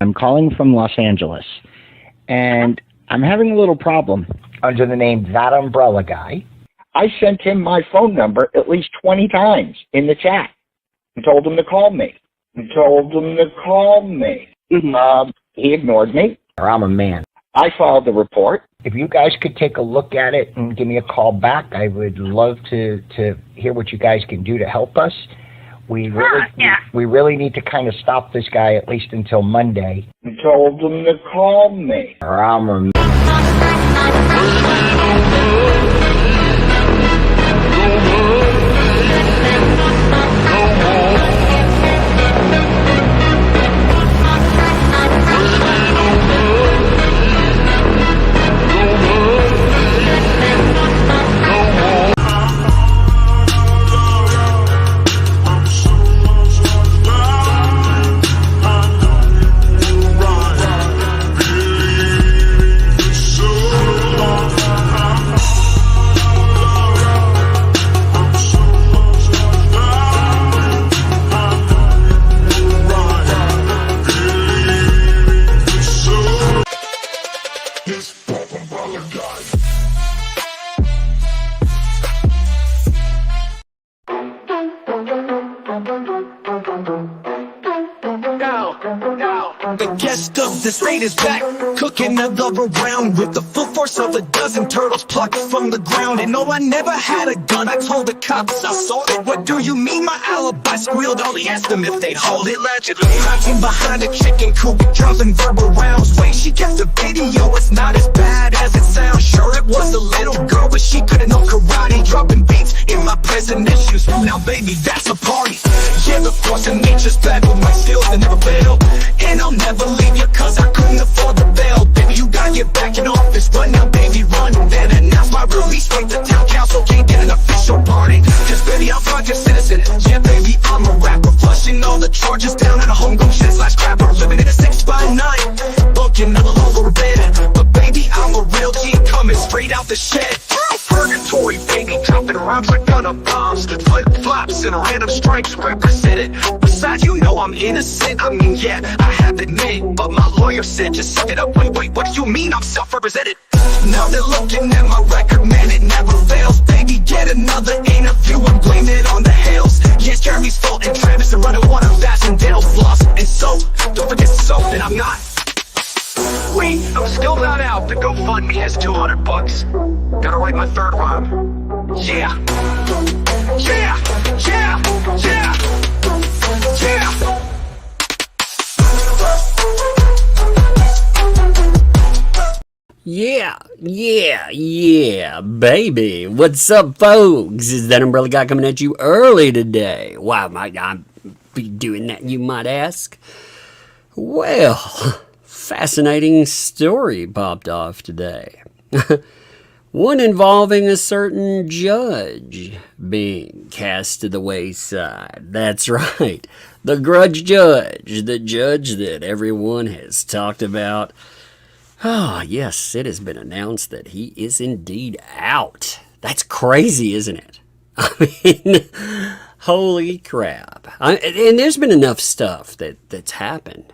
I'm calling from Los Angeles, and I'm having a little problem under the name ThatUmbrellaGuy. I sent him my phone number at least 20 times in the chat and told him to call me. He ignored me. I'm a man. I filed the report. If you guys could take a look at it and give me a call back, I would love to hear what you guys can do to help us. We really need to kind of stop this guy at least until Monday. I told him to call me. I'm a man. The guest of this raid is back, cooking another round with the full force of a dozen turtles plucked from the ground. And no, I never had a gun, I told the cops I sold it. What do you mean my alibi squealed? Only asked them if they'd hold it. Allegedly, hiding behind a chicken coop, dropping verbal rounds. Wait, she kept the video, it's not as bad as it sounds. Sure, it was a little girl, but she couldn't know karate. Dropping beats in my present issues, now baby, that's a party. Yeah, the force of nature's back with my skills that never fail. And I'll never leave you cause I couldn't afford the bail. Baby, you gotta get back in office, but now baby run. Then announce my release, wait, the town council can't get an official pardon. Cause baby, I'm not just citizen. Yeah, baby, I'm a rapper, flushing all the charges down in a homegrown shit slash crapper. Living in a 6x9, bunking all over a bed. But baby, I'm a real G, coming straight out the shed. Purgatory, baby, dropping rhymes like gun of bombs. Flip-flops and random strikes represented. Besides, you know I'm innocent. I mean, yeah, I have to admit, but my lawyer said just suck it up. Wait, what do you mean I'm self-represented? Now they're looking at my record, man, it never fails. Baby, get another interview and blame it on the Hales. Yes, Jeremy's fault and Travis are running one of Vassendale's flaws. And so, don't forget soap that I'm not. Wait, I'm still not out. The GoFundMe has $200. Gotta write my third rhyme. Yeah. Yeah. Yeah. Yeah. Yeah. Yeah, baby. What's up, folks? Is that Umbrella Guy coming at you early today? Why might I be doing that, you might ask? Well, fascinating story popped off today. One involving a certain judge being cast to the wayside. That's right, the grudge judge, the judge that everyone has talked about. Oh, yes, it has been announced that he is indeed out. That's crazy, isn't it? I mean, holy crap. And there's been enough stuff that's happened.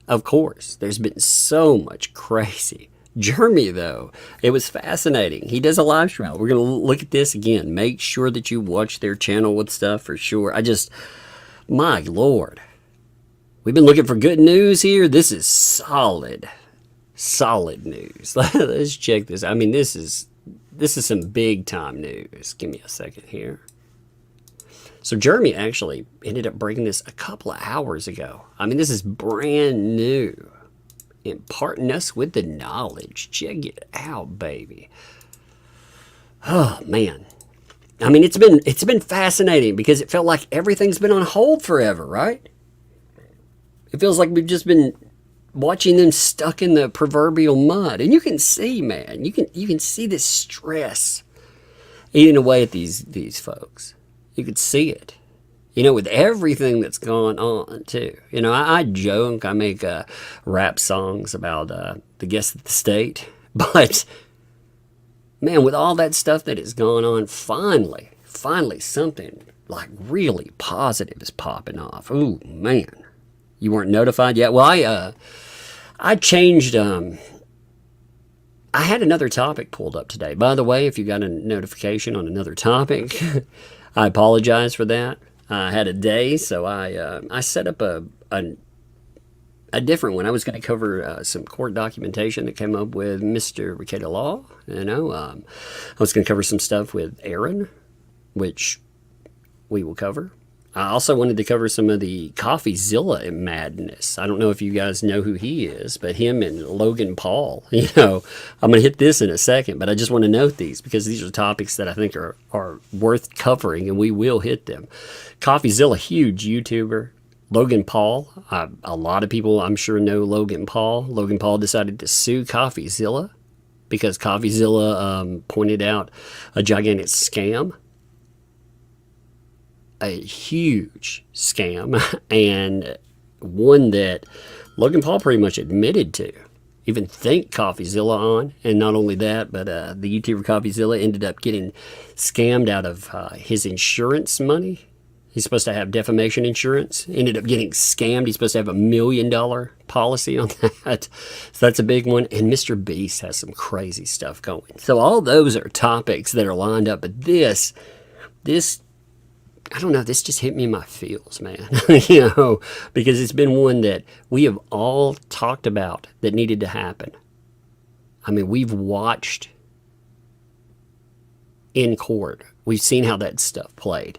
Of course, there's been so much crazy. Jeremy, though, it was fascinating. He does a live stream. We're going to look at this again. Make sure that you watch their channel with stuff for sure. My Lord. We've been looking for good news here. This is solid news. Let's check this. I mean, this is some big time news. Give me a second here. So Jeremy actually ended up breaking this a couple of hours ago. I mean, this is brand new. Imparting us with the knowledge. Check it out, baby. Oh, man. I mean, it's been fascinating because it felt like everything's been on hold forever, right? It feels like we've just been watching them stuck in the proverbial mud. And you can see, man, you can see this stress eating away at these folks. You could see it, with everything that's gone on too. I joke, I make rap songs about the guest of the state, but man, with all that stuff that has gone on, finally something like really positive is popping off. Ooh, man. You weren't notified yet? Well, I changed. I had another topic pulled up today. By the way, if you got a notification on another topic, I apologize for that. I had a day, so I set up a different one. I was going to cover some court documentation that came up with Mr. Ricardo Law. I was going to cover some stuff with Aaron, which we will cover. I also wanted to cover some of the CoffeeZilla madness. I don't know if you guys know who he is, but him and Logan Paul, I'm going to hit this in a second, but I just want to note these because these are topics that I think are worth covering, and we will hit them. CoffeeZilla, huge YouTuber. Logan Paul, a lot of people I'm sure know Logan Paul. Logan Paul decided to sue CoffeeZilla because CoffeeZilla pointed out a gigantic scam. A huge scam, and one that Logan Paul pretty much admitted to. Even thanked CoffeeZilla on, and not only that, but the YouTuber CoffeeZilla ended up getting scammed out of his insurance money. He's supposed to have defamation insurance. Ended up getting scammed. He's supposed to have $1 million policy on that. So that's a big one. And Mr. Beast has some crazy stuff going. So all those are topics that are lined up. But this I don't know, this just hit me in my feels, man. Because it's been one that we have all talked about that needed to happen. I mean, we've watched in court. We've seen how that stuff played.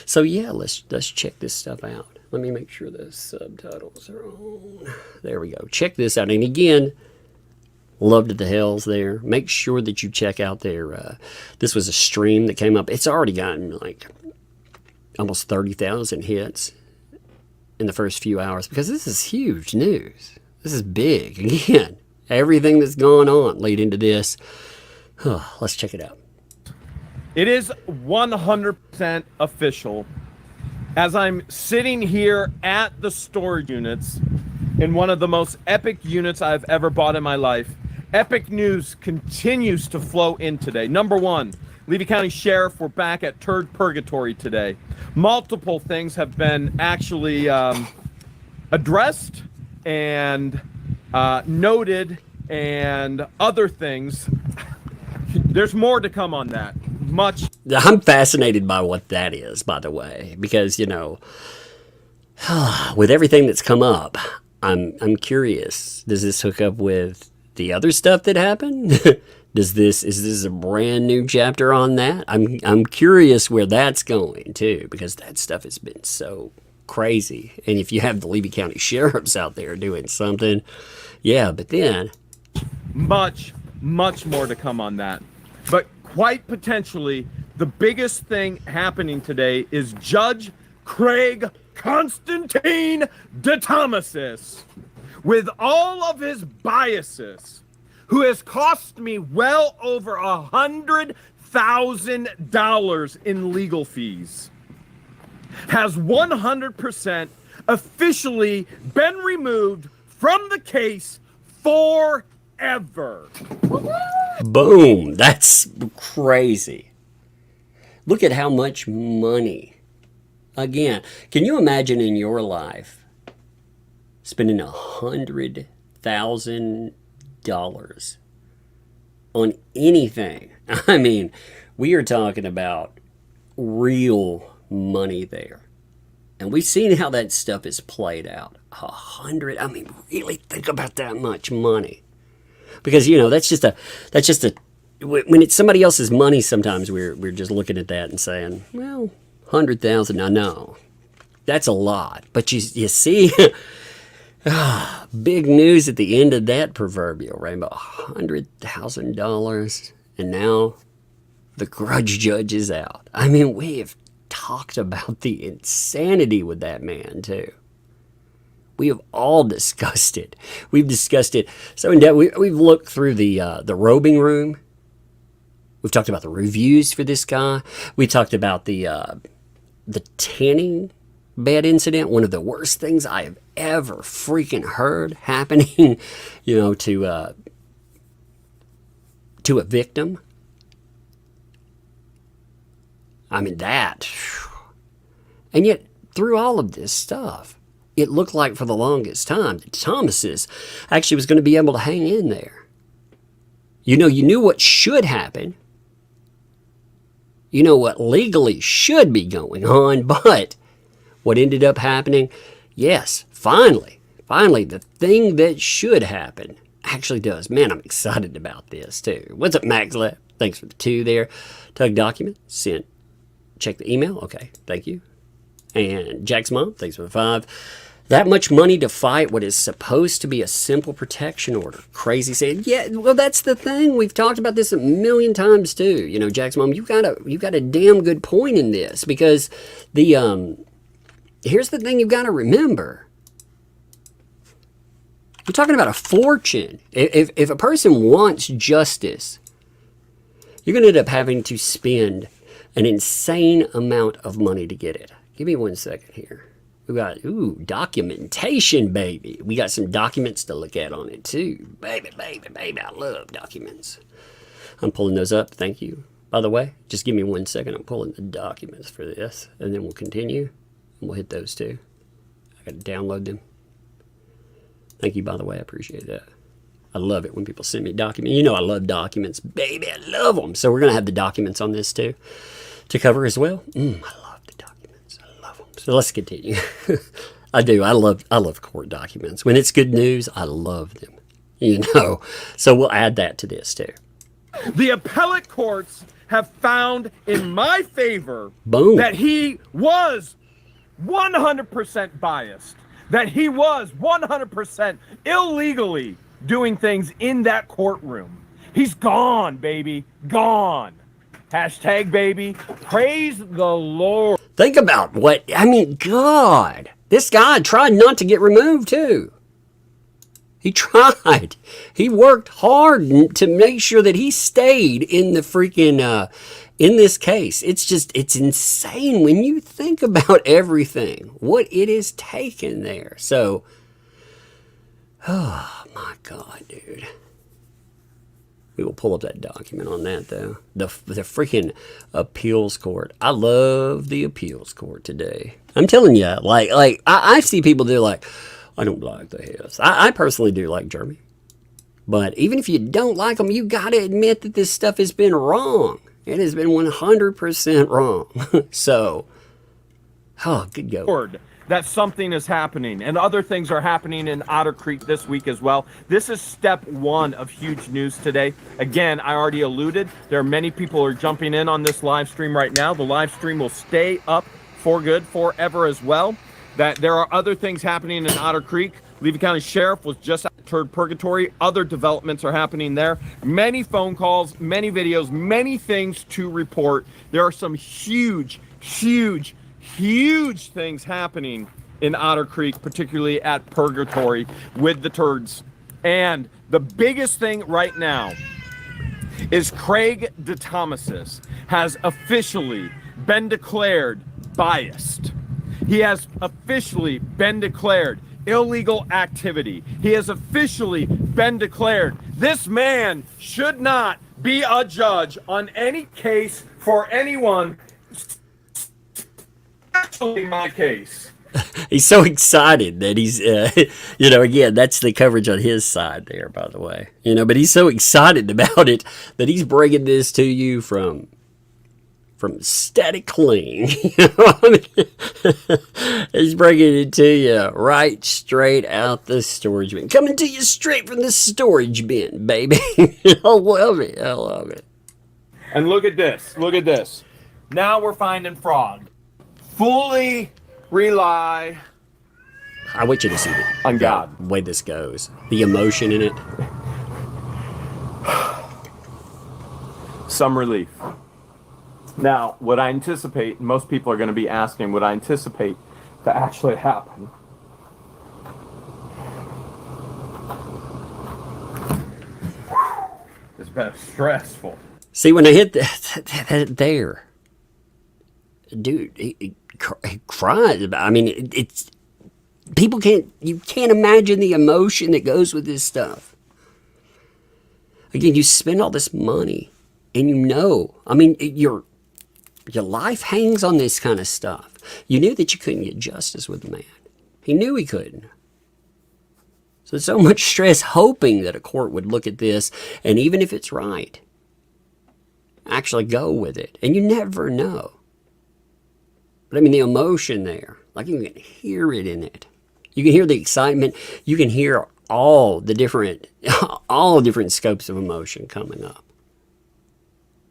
So yeah, let's check this stuff out. Let me make sure the subtitles are on. There we go. Check this out. And again, love to the Hales there. Make sure that you check out their, this was a stream that came up. It's already gotten like almost 30,000 hits in the first few hours because this is huge news. This is big. Again, everything that's going on leading to this. Let's check it out. It is 100% official. As I'm sitting here at the storage units in one of the most epic units I've ever bought in my life, epic news continues to flow in today. Number one, Levy County Sheriff, we're back at Turd Purgatory today. Multiple things have been actually addressed and noted, and other things. There's more to come on that. Much. I'm fascinated by what that is, by the way, because, with everything that's come up, I'm curious. Does this hook up with the other stuff that happened? Is this a brand new chapter on that? I'm curious where that's going too, because that stuff has been so crazy. And if you have the Levy County sheriffs out there doing something, yeah, but then much more to come on that. But quite potentially, the biggest thing happening today is Judge Craig Constantine DeThomasis, with all of his biases, who has cost me well over $100,000 in legal fees, has 100% officially been removed from the case forever. Boom. That's crazy. Look at how much money. Again, can you imagine in your life spending $100,000 on anything? I mean, we are talking about real money there. And we've seen how that stuff is played out. I mean, really think about that much money. Because, that's just a, when it's somebody else's money, sometimes we're just looking at that and saying, well, 100,000, I know. That's a lot. But you see, big news at the end of that proverbial rainbow, $100,000. And now the grudge judge is out. I mean, we have talked about the insanity with that man, too. We have all discussed it. We've discussed it so in depth. We've looked through the robing room. We've talked about the reviews for this guy. We talked about the tanning bed incident, one of the worst things I have ever freaking heard happening, to a victim. I mean, that. And yet, through all of this stuff, it looked like for the longest time that Thomas's actually was going to be able to hang in there. You know, you knew what should happen. You know what legally should be going on, but what ended up happening, yes, finally, the thing that should happen actually does. Man, I'm excited about this too. What's up, Max Left? Thanks for the 2 there. Tug document, sent. Check the email. Okay, thank you. And Jack's mom, thanks for the 5. That much money to fight what is supposed to be a simple protection order. Crazy saying, yeah, well, that's the thing. We've talked about this a million times too. You know, Jack's mom, you got a damn good point in this, because the here's the thing you've got to remember. You're talking about a fortune. If a person wants justice, you're going to end up having to spend an insane amount of money to get it. Give me 1 second here. We got, documentation, baby. We got some documents to look at on it too. Baby, I love documents. I'm pulling those up. Thank you. By the way, just give me 1 second. I'm pulling the documents for this, and then we'll continue. And we'll hit those too. I got to download them. Thank you, by the way. I appreciate that. I love it when people send me documents. You know I love documents. Baby, I love them. So we're going to have the documents on this too to cover as well. I love the documents. I love them. So let's continue. I do. I love court documents. When it's good news, I love them. You know. So we'll add that to this too. The appellate courts have found in my favor Boom. that he was 100% biased, that he was 100% illegally doing things in that courtroom. He's gone, baby, gone. Hashtag, baby, praise the Lord. Think about God, this guy tried not to get removed too. He tried. He worked hard to make sure that he stayed in the freaking, in this case. It's insane when you think about everything, what it is taken there. So, oh my God, dude. We will pull up that document on that though. The freaking appeals court. I love the appeals court today. I'm telling you, I see people do like, I don't like the Hales. I personally do like Jeremy. But even if you don't like them, you got to admit that this stuff has been wrong. It has been 100% wrong. So, good go. That something is happening, and other things are happening in Otter Creek this week as well. This is step 1 of huge news today. Again, I already alluded, there are many people who are jumping in on this live stream right now. The live stream will stay up for good forever as well. That there are other things happening in Otter Creek. Levy County Sheriff was just entered purgatory. Other developments are happening there. Many phone calls, many videos, many things to report. There are some huge things happening in Otter Creek, particularly at purgatory with the turds. And the biggest thing right now is Craig DeThomasis has officially been declared biased. He has officially been declared illegal activity. He has officially been declared this man should not be a judge on any case for anyone, especially my case. He's so excited that he's, again, that's the coverage on his side there, by the way. But he's so excited about it that he's bringing this to you from static clean. He's bringing it to you right straight out the storage bin. Coming to you straight from the storage bin, baby. I love it. And look at this. Now we're finding fraud. Fully rely. I want you to see it. On God. The way this goes. The emotion in it. Some relief. Now, what I anticipate, most people are going to be asking, what I anticipate to actually happen. It's been stressful. See, when I hit that there, dude, he cries about. I mean, it's people you can't imagine the emotion that goes with this stuff. Again, you spend all this money, and your life hangs on this kind of stuff. You knew that you couldn't get justice with the man. He knew he couldn't. So much stress hoping that a court would look at this, and even if it's right, actually go with it. And you never know. But I mean, the emotion there, like you can hear it in it. You can hear the excitement. You can hear all different scopes of emotion coming up.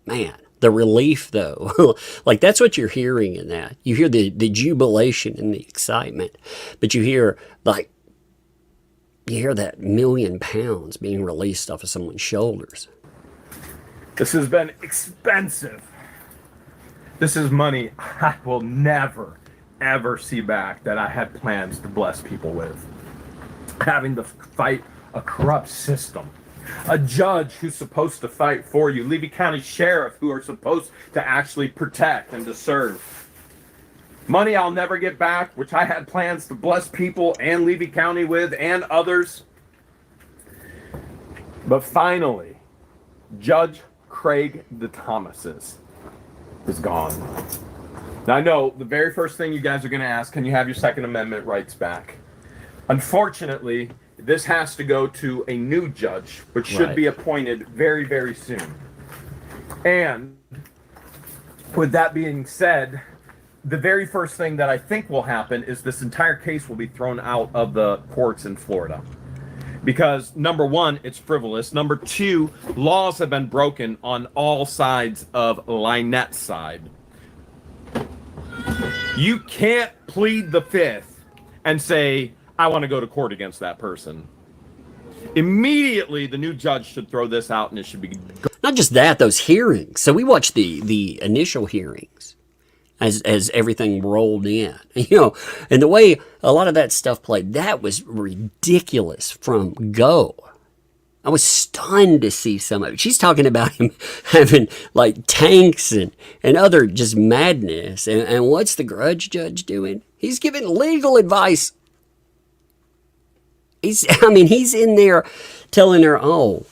Man, the relief though, like that's what you're hearing in that. You hear the jubilation and the excitement, but you hear that £1 million being released off of someone's shoulders. This has been expensive. This is money I will never, ever see back that I had plans to bless people with. Having to fight a corrupt system. A judge who's supposed to fight for you. Levy County Sheriff who are supposed to actually protect and to serve. Money I'll never get back, which I had plans to bless people and Levy County with and others. But finally, Judge Craig DeThomas is gone. Now I know the very first thing you guys are going to ask, can you have your Second Amendment rights back? Unfortunately, this has to go to a new judge, which should be appointed very, very soon. And with that being said, the very first thing that I think will happen is this entire case will be thrown out of the courts in Florida. Because number one, it's frivolous. Number two, laws have been broken on all sides of Lynette's side. You can't plead the fifth and say, I want to go to court against that person. Immediately, the new judge should throw this out and it should be... Not just that, those hearings. So we watched the initial hearings as everything rolled in. And the way a lot of that stuff played, that was ridiculous from go. I was stunned to see some of it. She's talking about him having like tanks and other just madness. And what's the grudge judge doing? He's giving legal advice. He's in there telling her, oh,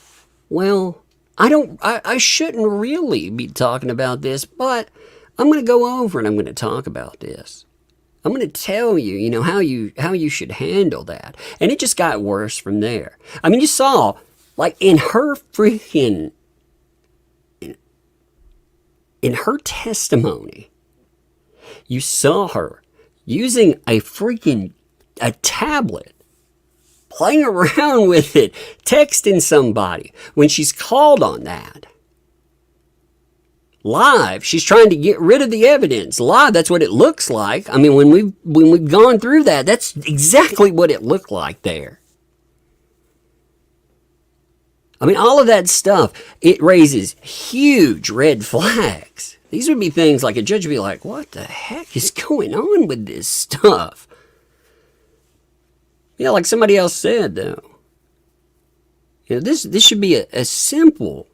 well, I shouldn't really be talking about this, but I'm going to go over and I'm going to talk about this. I'm going to tell you, how you should handle that. And it just got worse from there. I mean, you saw, like, in her testimony, you saw her using a tablet, playing around with it, texting somebody when she's called on that. Live, she's trying to get rid of the evidence. Live, that's what it looks like. I mean, when we've gone through that, that's exactly what it looked like there. I mean, all of that stuff, it raises huge red flags. These would be things like a judge would be like, what the heck is going on with this stuff? Yeah, like somebody else said, though. This should be a simple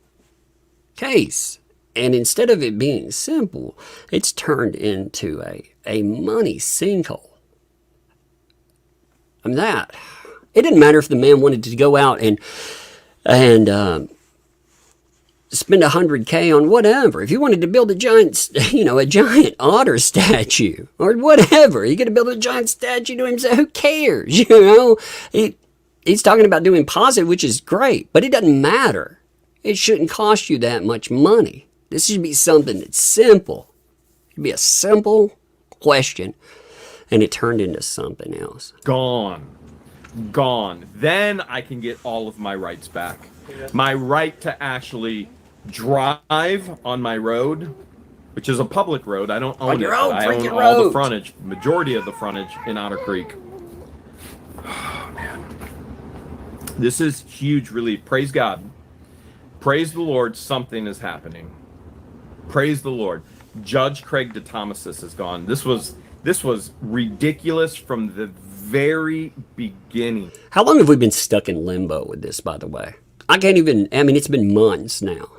case. And instead of it being simple, it's turned into a money sinkhole. I mean, it didn't matter if the man wanted to go out and spend $100K on whatever. If you wanted to build a giant otter statue or whatever, you're going to build a giant statue to himself. Who cares? He's talking about doing positive, which is great, but it doesn't matter. It shouldn't cost you that much money. This should be something that's simple. It should be a simple question, and it turned into something else. Gone. Then I can get all of my rights back. My right to actually drive on my road, which is a public road. I don't own it. I own all the frontage, majority of the frontage in Otter Creek. Oh, man. This is huge relief. Praise God. Praise the Lord, something is happening. Praise the Lord. Judge Craig DeThomas is gone. This was ridiculous from the very beginning. How long have we been stuck in limbo with this, by the way? It's been months now.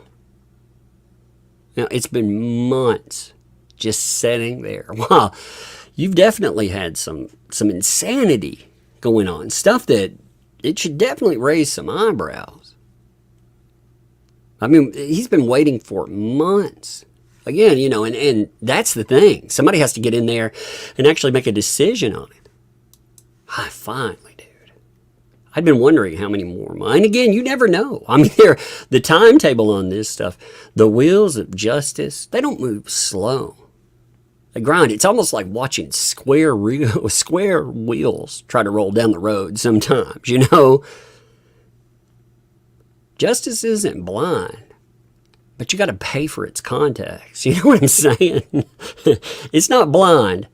It's been months just sitting there. Wow. You've definitely had some insanity going on. Stuff that it should definitely raise some eyebrows. I mean, he's been waiting for months. Again, and that's the thing. Somebody has to get in there and actually make a decision on it. Finally, dude. I'd been wondering how many more. And again, you never know. I mean, the timetable on this stuff, the wheels of justice, they don't move slow. They grind. It's almost like watching square wheels try to roll down the road sometimes, you know. Justice isn't blind, but you got to pay for its context. You know what I'm saying? It's not blind.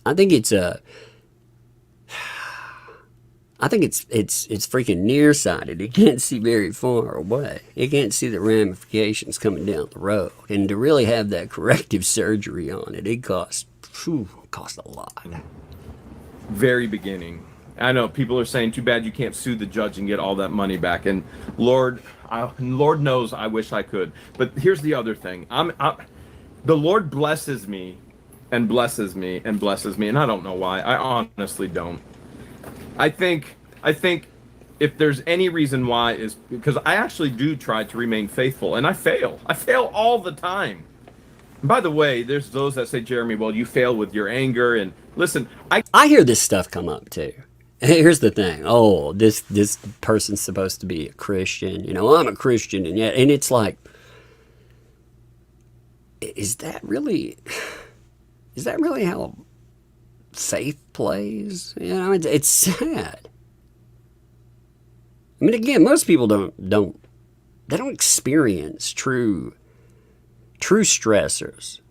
I think it's freaking nearsighted. It can't see very far away. It can't see the ramifications coming down the road. And to really have that corrective surgery on it, it costs a lot. Very beginning. I know people are saying, too bad you can't sue the judge and get all that money back. And Lord knows I wish I could. But here's the other thing. The Lord blesses me and blesses me and blesses me. And I don't know why. I honestly don't. I think if there's any reason why is because I actually do try to remain faithful. And I fail. I fail all the time. And by the way, there's those that say, Jeremy, well, you fail with your anger. And listen, I hear this stuff come up too. Here's the thing. Oh, this person's supposed to be a Christian. You know, I'm a Christian, and it's like, is that really how faith plays? You know, it's sad. I mean, again, most people don't experience true stressors.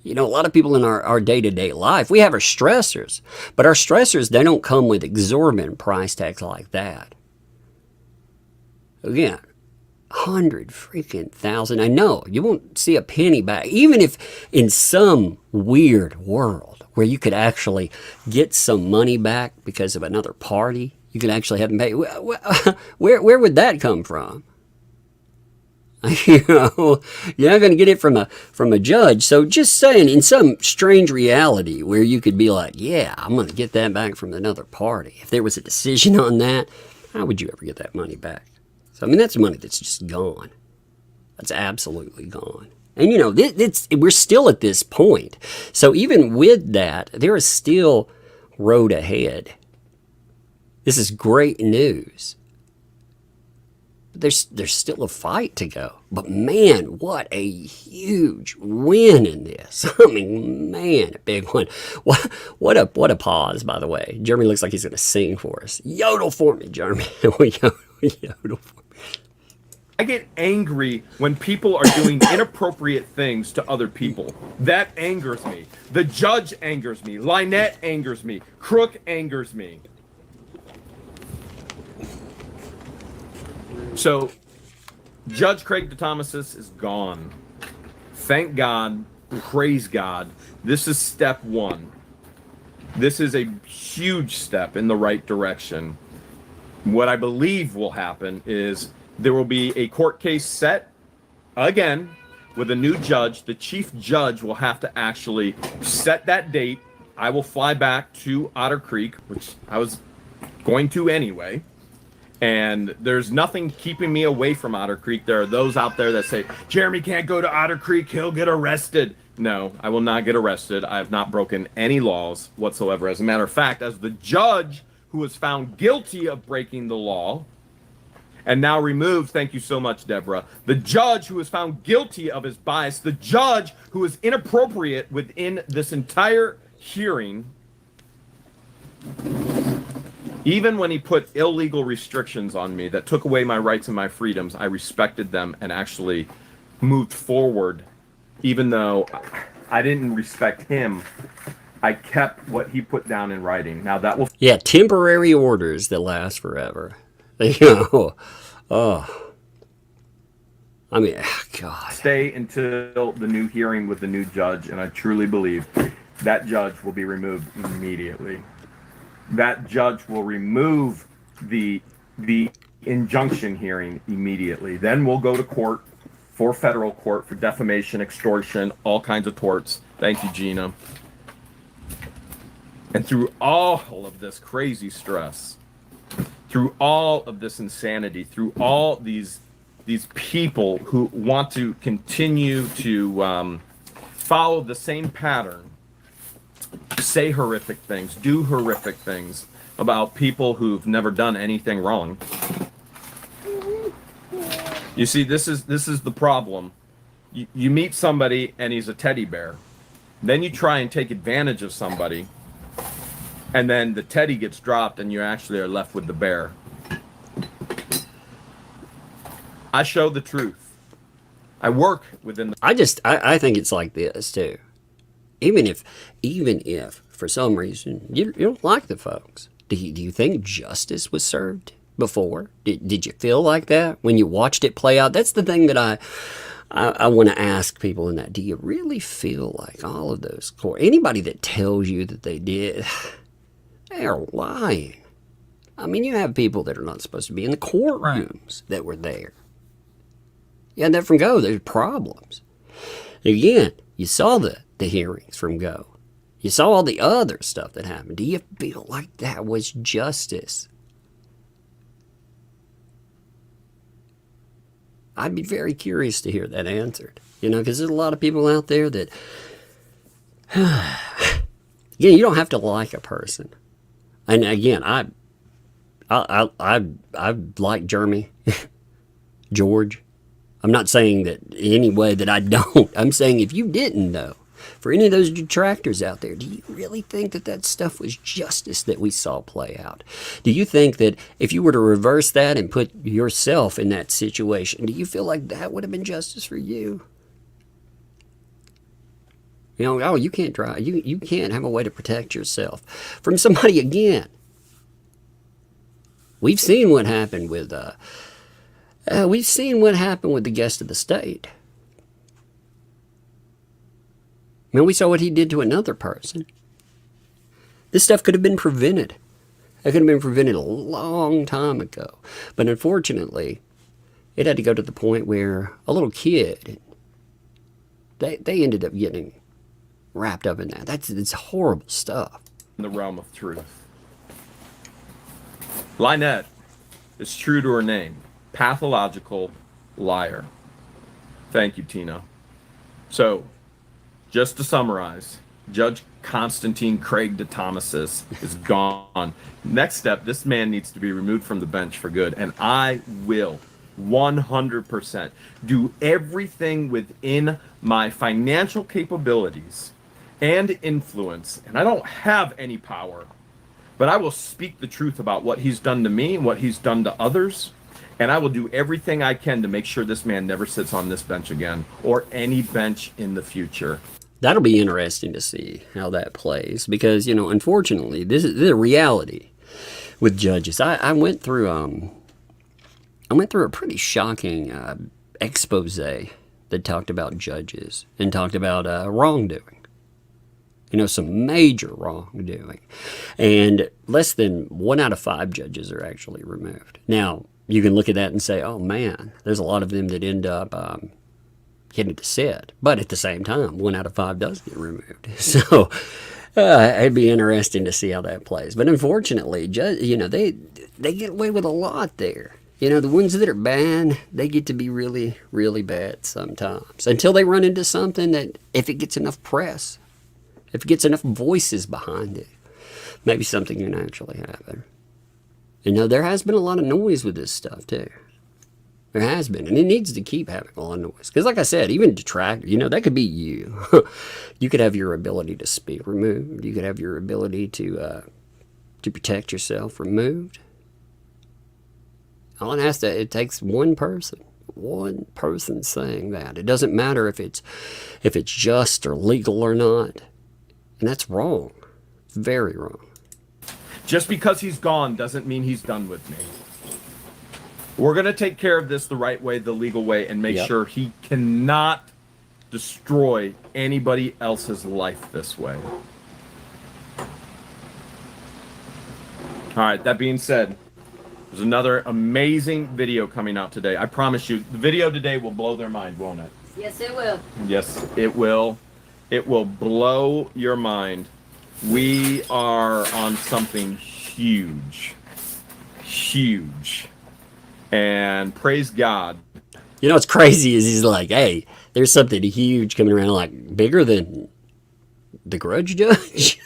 You know, a lot of people in our day-to-day life, we have our stressors, but our stressors, they don't come with exorbitant price tags like that. Again, 100,000. I know you won't see a penny back, even if in some weird world where you could actually get some money back because of another party, you could actually have them pay. Where would that come from? You know, you're not going to get it from a judge. So just saying, in some strange reality where you could be like, yeah, I'm going to get that back from another party. If there was a decision on that, how would you ever get that money back? So, I mean, that's money that's just gone. That's absolutely gone. And, you know, we're still at this point. So even with that, there is still road ahead. This is great news. There's still a fight to go. But man, what a huge win in this. I mean, man, a big one. What a pause, by the way. Jeremy looks like he's going to sing for us. Yodel for me, Jeremy. Yodel for me. I get angry when people are doing inappropriate things to other people. That angers me. The judge angers me. Lynette angers me. Crook angers me. So, Judge Craig DeThomasis is gone. Thank God. Praise God. This is step one. This is a huge step in the right direction. What I believe will happen is there will be a court case set again with a new judge. The chief judge will have to actually set that date. I will fly back to Otter Creek, which I was going to anyway. And there's nothing keeping me away from Otter Creek. There are those out there that say, Jeremy can't go to Otter Creek, he'll get arrested. No, I will not get arrested. I have not broken any laws whatsoever. As a matter of fact, as the judge who was found guilty of breaking the law, and now removed, thank you so much, Deborah, the judge who was found guilty of his bias, the judge who was inappropriate within this entire hearing, even when he put illegal restrictions on me that took away my rights and my freedoms, I respected them and actually moved forward. Even though I didn't respect him, I kept what he put down in writing. Now that will... Yeah, temporary orders that last forever. You know, oh. I mean, God. Stay until the new hearing with the new judge, and I truly believe that judge will be removed immediately. That judge will remove the injunction hearing immediately. Then we'll go to court for federal court for defamation, extortion, all kinds of torts. Thank you, Gina. And through all of this crazy stress, through all of this insanity, through all these people who want to continue to follow the same pattern say horrific things, do horrific things about people who've never done anything wrong. You see, this is the problem. You meet somebody and he's a teddy bear. Then you try and take advantage of somebody, and then the teddy gets dropped and you actually are left with the bear. I show the truth. I work within the... I think it's like this too. Even if for some reason you don't like the folks, do you think justice was served before? Did you feel like that when you watched it play out? That's the thing that I want to ask people in that. Do you really feel like all of those anybody that tells you that they did, they're lying. I mean, you have people that are not supposed to be in the courtrooms that were there. You had that from Go. There's problems. Again, you saw the hearings from Go. You saw all the other stuff that happened. Do you feel like that was justice? I'd be very curious to hear that answered. Because there's a lot of people out there that, again, you don't have to like a person. And again, I like Jeremy, George. I'm not saying that in any way that I don't. I'm saying if you didn't, though, for any of those detractors out there, do you really think that stuff was justice that we saw play out? Do you think that if you were to reverse that and put yourself in that situation, do you feel like that would have been justice for you? You can't drive. You can't have a way to protect yourself from somebody again. We've seen what happened with the guest of the state. We saw what he did to another person. This stuff could have been prevented. It could have been prevented a long time ago. But unfortunately, it had to go to the point where a little kid, they ended up getting wrapped up in that. It's horrible stuff. In the realm of truth. Lynette is true to her name. Pathological liar. Thank you, Tina. So, just to summarize, Judge Constantine Craig DeThomasis is gone. Next step, this man needs to be removed from the bench for good, and I will 100% do everything within my financial capabilities and influence, and I don't have any power, but I will speak the truth about what he's done to me and what he's done to others, and I will do everything I can to make sure this man never sits on this bench again or any bench in the future. That'll be interesting to see how that plays because, unfortunately, this is the reality with judges. I went through a pretty shocking expose that talked about judges and talked about wrongdoing. Some major wrongdoing. And less than 1 out of 5 judges are actually removed. Now, you can look at that and say, oh man, there's a lot of them that end up getting to sit. But at the same time, 1 out of 5 does get removed. So it'd be interesting to see how that plays. But unfortunately, they get away with a lot there. The ones that are bad, they get to be really, really bad sometimes. Until they run into something that, if it gets enough press, if it gets enough voices behind it, maybe something can actually happen. There has been a lot of noise with this stuff, too. There has been, and it needs to keep having a lot of noise. Because like I said, even detractor, that could be you. You could have your ability to speak removed. You could have your ability to protect yourself removed. It takes one person saying that. It doesn't matter if it's just or legal or not. And that's wrong. It's very wrong. Just because he's gone doesn't mean he's done with me. We're going to take care of this the right way, the legal way, and make sure he cannot destroy anybody else's life this way. All right, that being said, there's another amazing video coming out today. I promise you, the video today will blow their mind, won't it? Yes, it will. Yes, it will. It will blow your mind. We are on something huge. Huge. And praise God. What's crazy is he's like, hey, there's something huge coming around, like bigger than The grudge judge?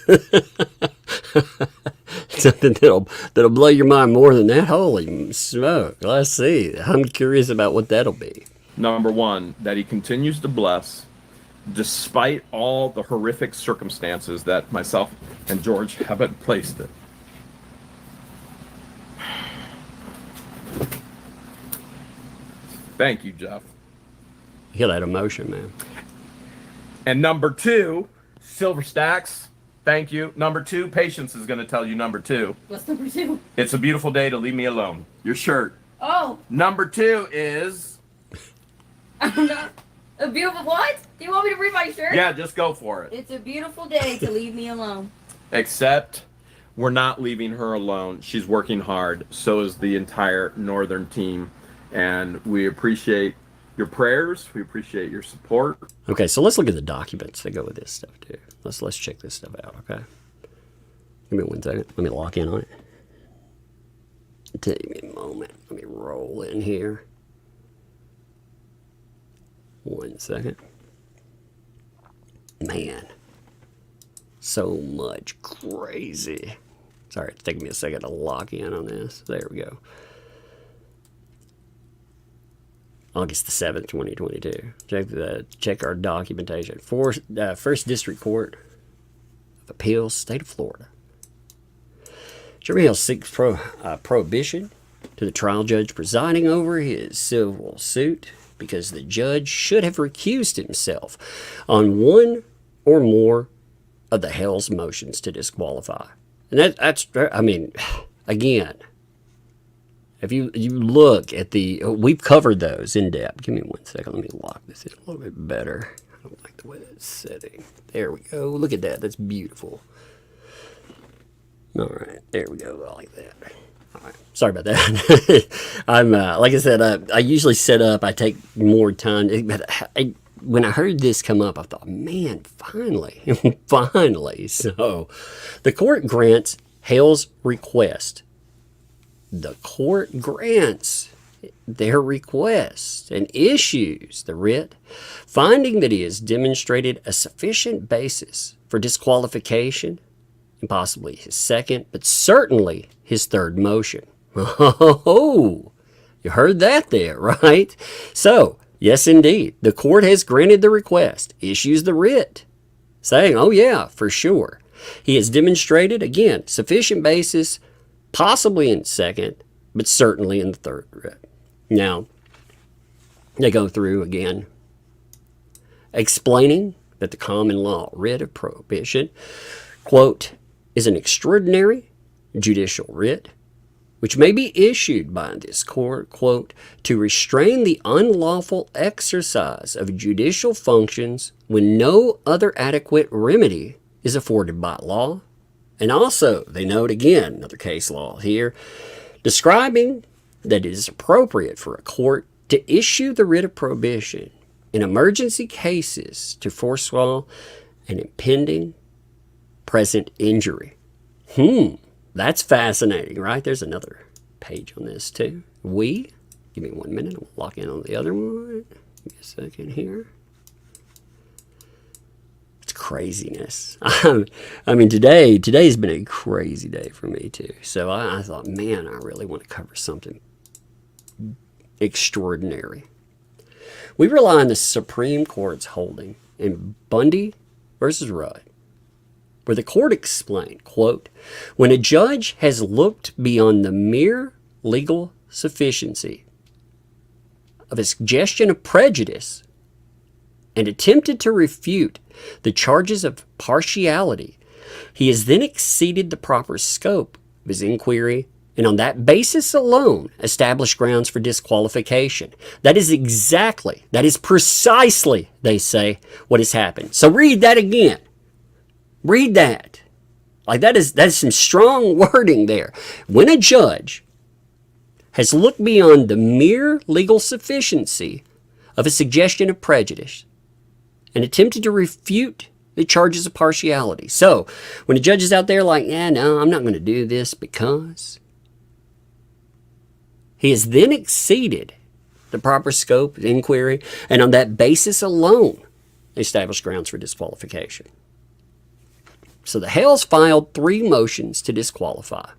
Something that'll blow your mind more than that? Holy smoke. Let's see. I'm curious about what that'll be. Number one, that he continues to bless despite all the horrific circumstances that myself and George have been placed in. Thank you, Jeff. Hear that emotion, man. And number two, Silver Stacks, thank you. Number two, Patience is going to tell you number two. What's number two? It's a beautiful day to leave me alone. Your shirt. Oh. Number two is... I'm not... A beautiful what? Do you want me to read my shirt? Yeah, just go for it. It's a beautiful day to leave me alone. Except we're not leaving her alone. She's working hard. So is the entire Northern team. And we appreciate your prayers. We appreciate your support. Okay, so let's look at the documents that go with this stuff, too. Let's check this stuff out, okay? Give me 1 second. Let me lock in on it. Take me a moment. Let me roll in here. 1 second. Man. So much crazy. Sorry, it's taking me a second to lock in on this. There we go. August the 7th, 2022. Check our documentation. First District Court of Appeals, State of Florida. Jeremy Hale seeks prohibition to the trial judge presiding over his civil suit because the judge should have recused himself on one or more of the Hale's motions to disqualify. And that's, I mean, again... If you look at we've covered those in depth. Give me 1 second. Let me lock this in a little bit better. I don't like the way that's setting. There we go. Look at that. That's beautiful. All right. There we go. I like that. All right. Sorry about that. I'm, like I said, I usually set up. I take more time. But when I heard this come up, I thought, man, finally. Finally. So the court grants Hale's request. The court grants their request and issues the writ, finding that he has demonstrated a sufficient basis for disqualification, and possibly his second, but certainly his third motion. Oh, you heard that there, right? So, yes, indeed, the court has granted the request, issues the writ, saying, oh yeah, for sure. He has demonstrated, again, sufficient basis, possibly in second, but certainly in the third writ. Now, they go through again, explaining that the common law writ of prohibition, quote, is an extraordinary judicial writ, which may be issued by this court, quote, to restrain the unlawful exercise of judicial functions when no other adequate remedy is afforded by law. And also, they note again, another case law here, describing that it is appropriate for a court to issue the writ of prohibition in emergency cases to forestall an impending present injury. That's fascinating, right? There's another page on this too. Give me 1 minute, I'll lock in on the other one. Give me a second here. Craziness. I mean, today's been a crazy day for me too. So I thought, man, I really want to cover something extraordinary. We rely on the Supreme Court's holding in Bundy versus Rudd, where the court explained, quote, when a judge has looked beyond the mere legal sufficiency of a suggestion of prejudice and attempted to refute the charges of partiality, he has then exceeded the proper scope of his inquiry and on that basis alone established grounds for disqualification. That is precisely, they say, what has happened. So read that again. Read that. Like that is some strong wording there. When a judge has looked beyond the mere legal sufficiency of a suggestion of prejudice and attempted to refute the charges of partiality. So, when a judge is out there like, no, I'm not going to do this because, he has then exceeded the proper scope of inquiry, and on that basis alone, established grounds for disqualification. So the Hales filed 3 motions to disqualify.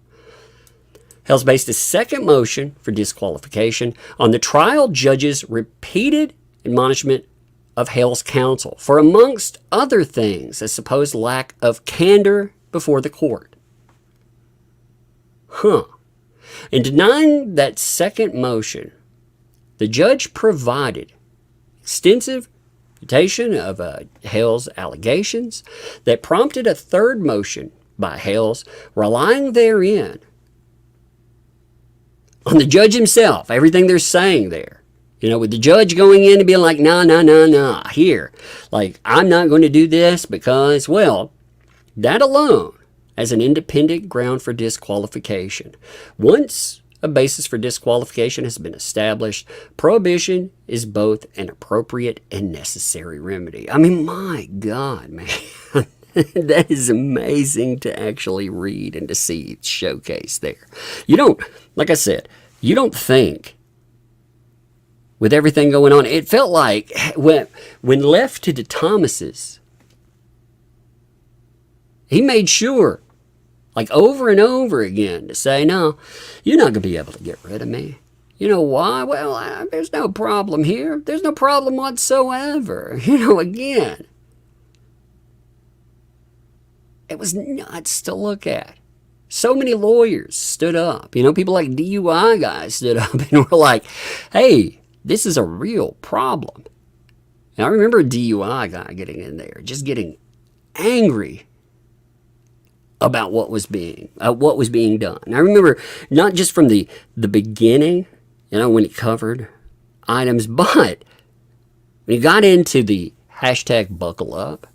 Hales based his second motion for disqualification on the trial judge's repeated admonishment of Hale's counsel for, amongst other things, a supposed lack of candor before the court. In denying that second motion, the judge provided extensive refutation of Hale's allegations that prompted a third motion by Hales, relying therein on the judge himself, everything they're saying there. You know, with the judge going in and being like, nah, here. Like, I'm not going to do this because, well, that alone as an independent ground for disqualification. Once a basis for disqualification has been established, prohibition is both an appropriate and necessary remedy. I mean, my God, man. That is amazing to actually read and to see showcased there. You don't, like I said, you don't think with everything going on. It felt like when left to the Thomases, he made sure, like over and over again, to say, no, you're not going to be able to get rid of me. You know why? Well, there's no problem here. There's no problem whatsoever. You know, again, it was nuts to look at. So many lawyers stood up. You know, people like DUI guys stood up and were like, hey, this is a real problem. And I remember a DUI guy getting in there, just getting angry about what was being done. And I remember not just from the beginning, you know, when he covered items, but when he got into the hashtag buckleup,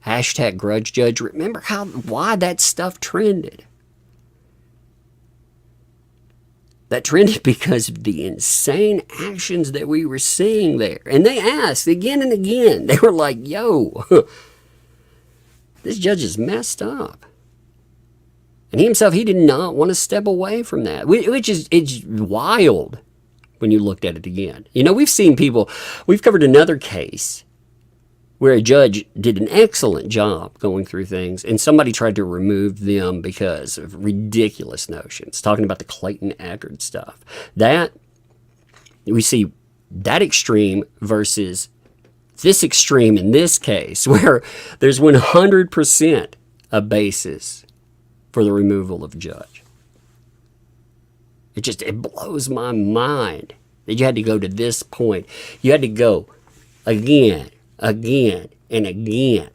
hashtag grudgejudge, remember why that stuff trended. That trended because of the insane actions that we were seeing there. And they asked again and again, they were like, yo, this judge is messed up. And he himself, he did not want to step away from that, which is, it's wild when you looked at it again. You know, we've covered another case where a judge did an excellent job going through things, and somebody tried to remove them because of ridiculous notions, talking about the Clayton Eckerd stuff. That, we see that extreme versus this extreme in this case, where there's 100% a basis for the removal of a judge. It blows my mind that you had to go to this point. You had to go again and again.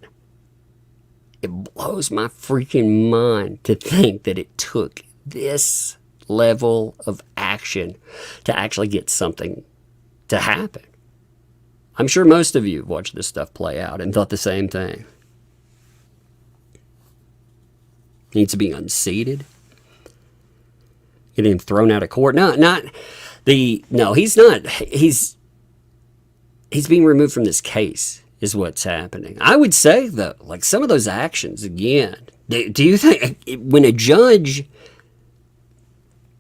It blows my freaking mind to think that it took this level of action to actually get something to happen. I'm sure most of you have watched this stuff play out and thought the same thing. Needs to be unseated. Getting thrown out of court. No, he's not. He's being removed from this case is what's happening. I would say, though, like some of those actions, again, do you think when a judge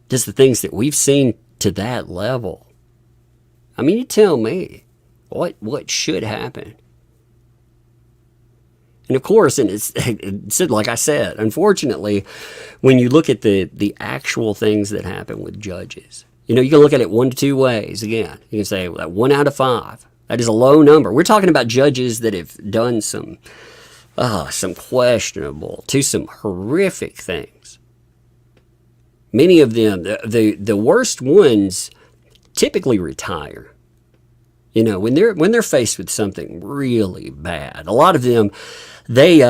does the things that we've seen to that level, I mean, you tell me what should happen. And of course, and it's like I said, unfortunately, when you look at the actual things that happen with judges, you know, you can look at it one to two ways. Again, you can say that 1 out of 5. That is a low number. We're talking about judges that have done some questionable to some horrific things. Many of them, the worst ones, typically retire. You know, when they're faced with something really bad, a lot of them, they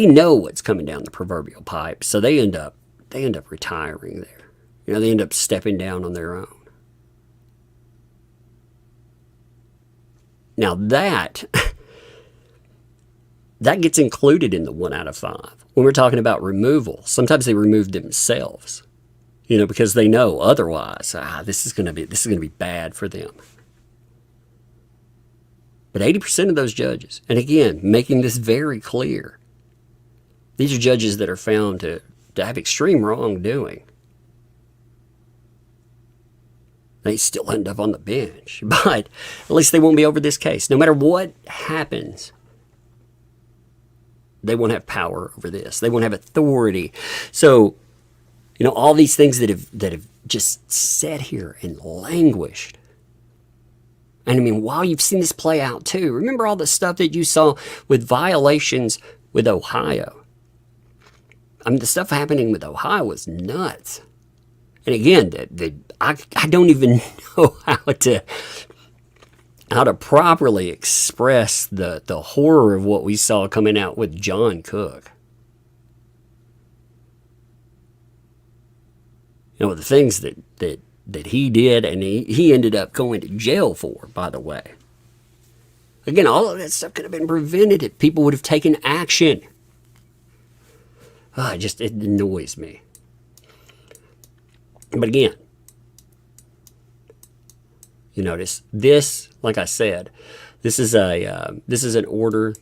know what's coming down the proverbial pipe, so they end up retiring there. You know, they end up stepping down on their own. Now that gets included in the 1 out of 5. When we're talking about removal, sometimes they remove themselves, you know, because they know otherwise, this is going to be bad for them. But 80% of those judges, and again, making this very clear, these are judges that are found to have extreme wrongdoing. They still end up on the bench, but at least they won't be over this case. No matter what happens, They won't have power over this. They won't have authority. So, all these things that have just sat here and languished. And I mean, while you've seen this play out too, remember all the stuff that you saw with violations with Ohio. I mean, the stuff happening with Ohio was nuts. And again, I don't even know how to properly express the horror of what we saw coming out with John Cook. The things that he did and he ended up going to jail for, by the way. Again, all of that stuff could have been prevented if people would have taken action. It annoys me. But again, you notice this, like I said, this is an order.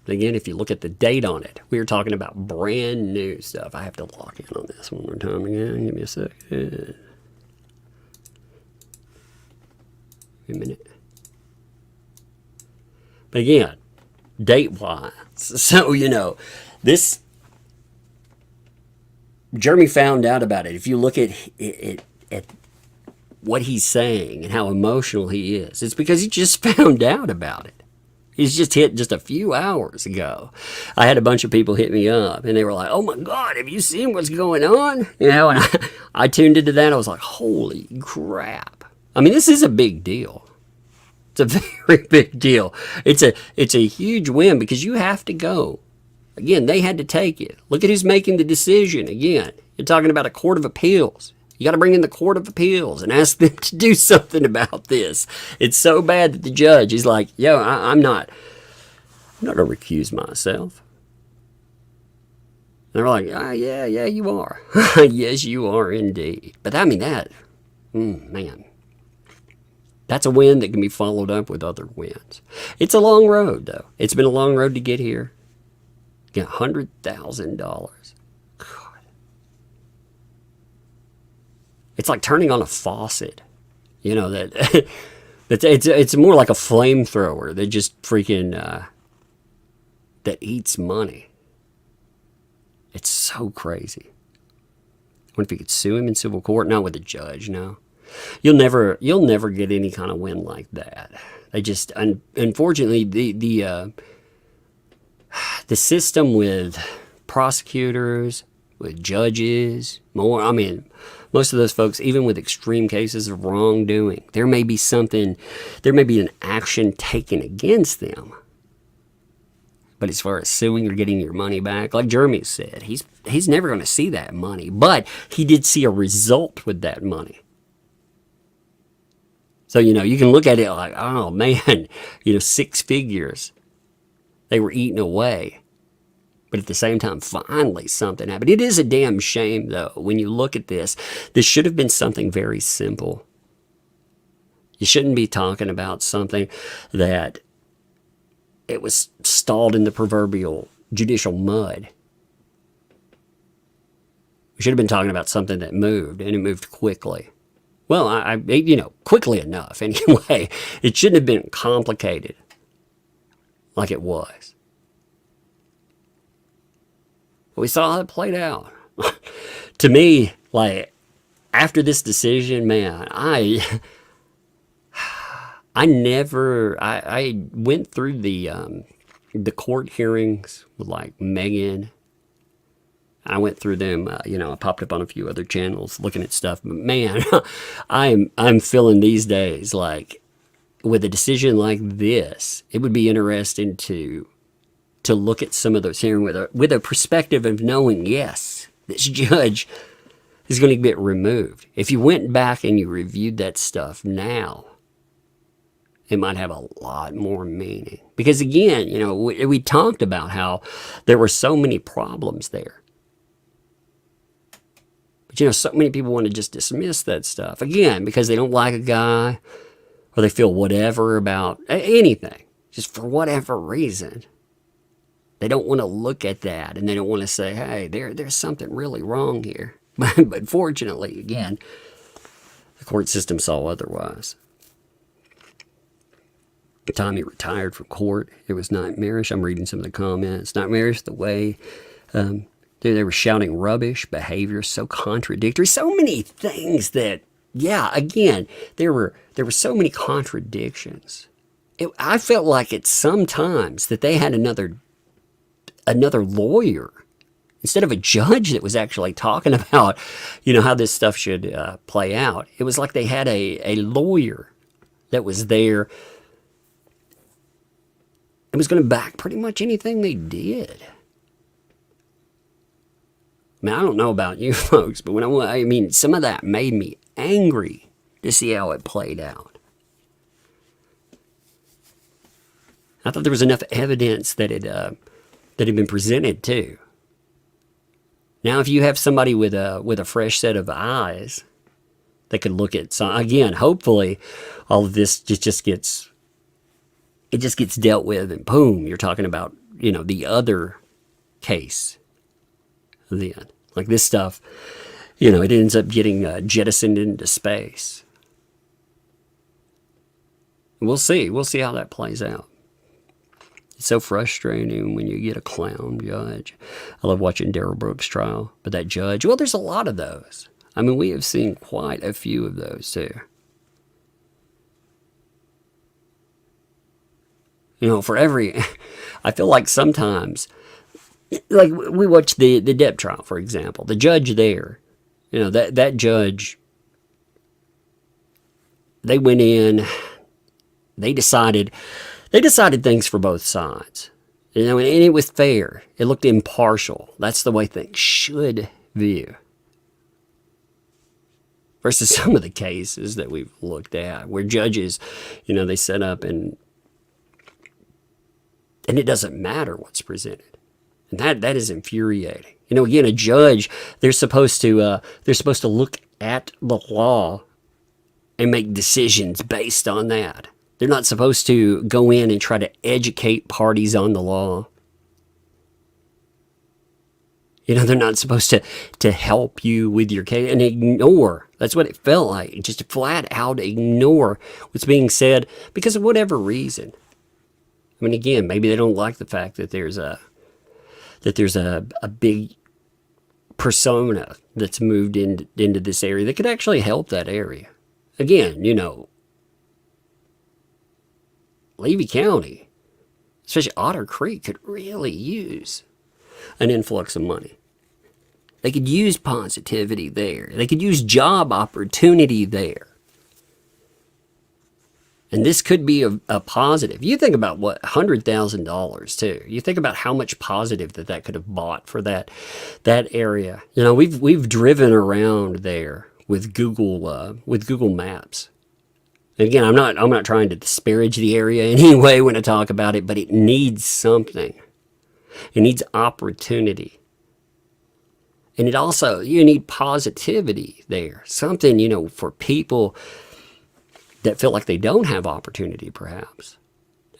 Again, if you look at the date on it, we were talking about brand new stuff. I have to lock in on this one more time again. Give me a second. A minute. But again, date-wise, so this. Jeremy found out about it. If you look at what he's saying and how emotional he is, it's because he just found out about it. He's just hit just a few hours ago. I had a bunch of people hit me up, and they were like, "Oh my God, have you seen what's going on?" And I tuned into that. I was like, "Holy crap!" I mean, this is a big deal. It's a very big deal. It's a huge win because you have to go. Again, they had to take it. Look at who's making the decision. Again, you're talking about a court of appeals. You got to bring in the court of appeals and ask them to do something about this. It's so bad that the judge is like, "Yo, I'm not going to recuse myself." And they're like, yeah, you are." Yes, you are indeed. But I mean man, that's a win that can be followed up with other wins. It's a long road, though. It's been a long road to get here. Get $100,000. God. It's like turning on a faucet. That it's more like a flamethrower that just freaking that eats money. It's so crazy. What if you could sue him in civil court? Not with a judge, no. You'll never get any kind of win like that. They just unfortunately the system with prosecutors, with judges, most of those folks, even with extreme cases of wrongdoing, there may be an action taken against them. But as far as suing or getting your money back, like Jeremy said, he's never going to see that money. But he did see a result with that money. So, you can look at it like, oh man, 6 figures. They were eaten away. But at the same time, finally something happened. It is a damn shame, though, when you look at this. This should have been something very simple. You shouldn't be talking about something that it was stalled in the proverbial judicial mud. We should have been talking about something that moved, and it moved quickly. Well, quickly enough, anyway. It shouldn't have been complicated like it was. But we saw how it played out. To me, like, after this decision, man, I went through the court hearings with, like, Megan. I went through them, I popped up on a few other channels looking at stuff. But man, I'm feeling these days like with a decision like this, it would be interesting to look at some of those hearings with a perspective of knowing, yes, this judge is going to get removed. If you went back and you reviewed that stuff now, it might have a lot more meaning. Because again, we talked about how there were so many problems there. But so many people want to just dismiss that stuff. Again, because they don't like a guy, or they feel whatever about anything. Just for whatever reason. They don't want to look at that, and they don't want to say, hey, there's something really wrong here. But fortunately, again, the court system saw otherwise. the time he retired from court, it was nightmarish. I'm reading some of the comments. Nightmarish, the way they were shouting rubbish, behavior so contradictory, so many things that, yeah, again, there were so many contradictions. I felt like at some times that they had another lawyer instead of a judge that was actually talking about, how this stuff should play out. It was like they had a lawyer that was there and was going to back pretty much anything they did. I mean, I don't know about you folks, but some of that made me angry to see how it played out. I thought there was enough evidence that had been presented too. Now, if you have somebody with a fresh set of eyes that could look at some, again, hopefully, all of this just gets dealt with, and boom, you're talking about the other case. Then, like this stuff, it ends up getting jettisoned into space. We'll see how that plays out. It's so frustrating when you get a clown judge. I love watching Darrell Brooks' trial, but that judge, well, there's a lot of those. I mean, we have seen quite a few of those too. I feel like sometimes, like we watched the Depp trial, for example. The judge there, that judge, they went in, they decided things for both sides. And it was fair. It looked impartial. That's the way things should view. Versus some of the cases that we've looked at where judges, they set up and it doesn't matter what's presented. And that is infuriating. Again, a judge, they're supposed to look at the law and make decisions based on that. They're not supposed to go in and try to educate parties on the law. They're not supposed to help you with your case and ignore. That's what it felt like. Just flat out ignore what's being said because of whatever reason. I mean, again, maybe they don't like the fact that there's a big persona that's moved into this area that could actually help that area. Again, Levy County, especially Otter Creek, could really use an influx of money. They could use positivity there. They could use job opportunity there. And this could be a positive. You think about what, $100,000 too. You think about how much positive that could have bought for that area. We've driven around there with Google Maps. And again, I'm not trying to disparage the area in any way when I talk about it, but it needs something. It needs opportunity. And it also, you need positivity there. Something, for people that feel like they don't have opportunity, perhaps.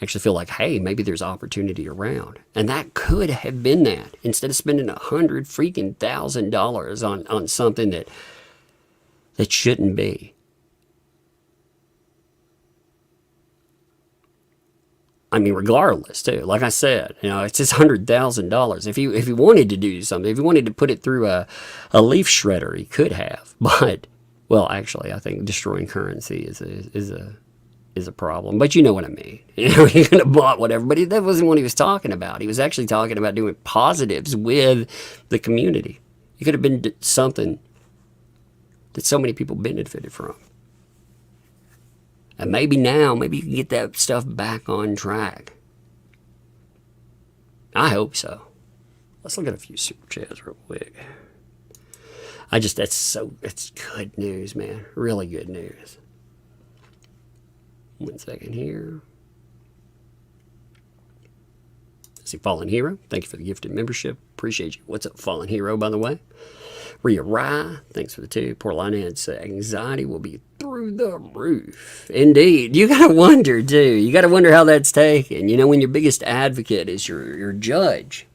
Actually feel like, hey, maybe there's opportunity around. And that could have been that. Instead of spending $100,000 on something that shouldn't be. I mean, regardless, too. Like I said, it's just $100,000. If he wanted to do something, if he wanted to put it through a leaf shredder, he could have. But, well, actually, I think destroying currency is a problem. But you know what I mean. He could have bought whatever. But that wasn't what he was talking about. He was actually talking about doing positives with the community. It could have been something that so many people benefited from. And maybe now, you can get that stuff back on track. I hope so. Let's look at a few super chats real quick. It's good news, man. Really good news. 1 second here. See, Fallen Hero, thank you for the gifted membership. Appreciate you. What's up, Fallen Hero, by the way? Rhea Rye, thanks for the 2. Poor Lionhead's anxiety will be through the roof. Indeed. You got to wonder, too. You got to wonder how that's taken. When your biggest advocate is your judge.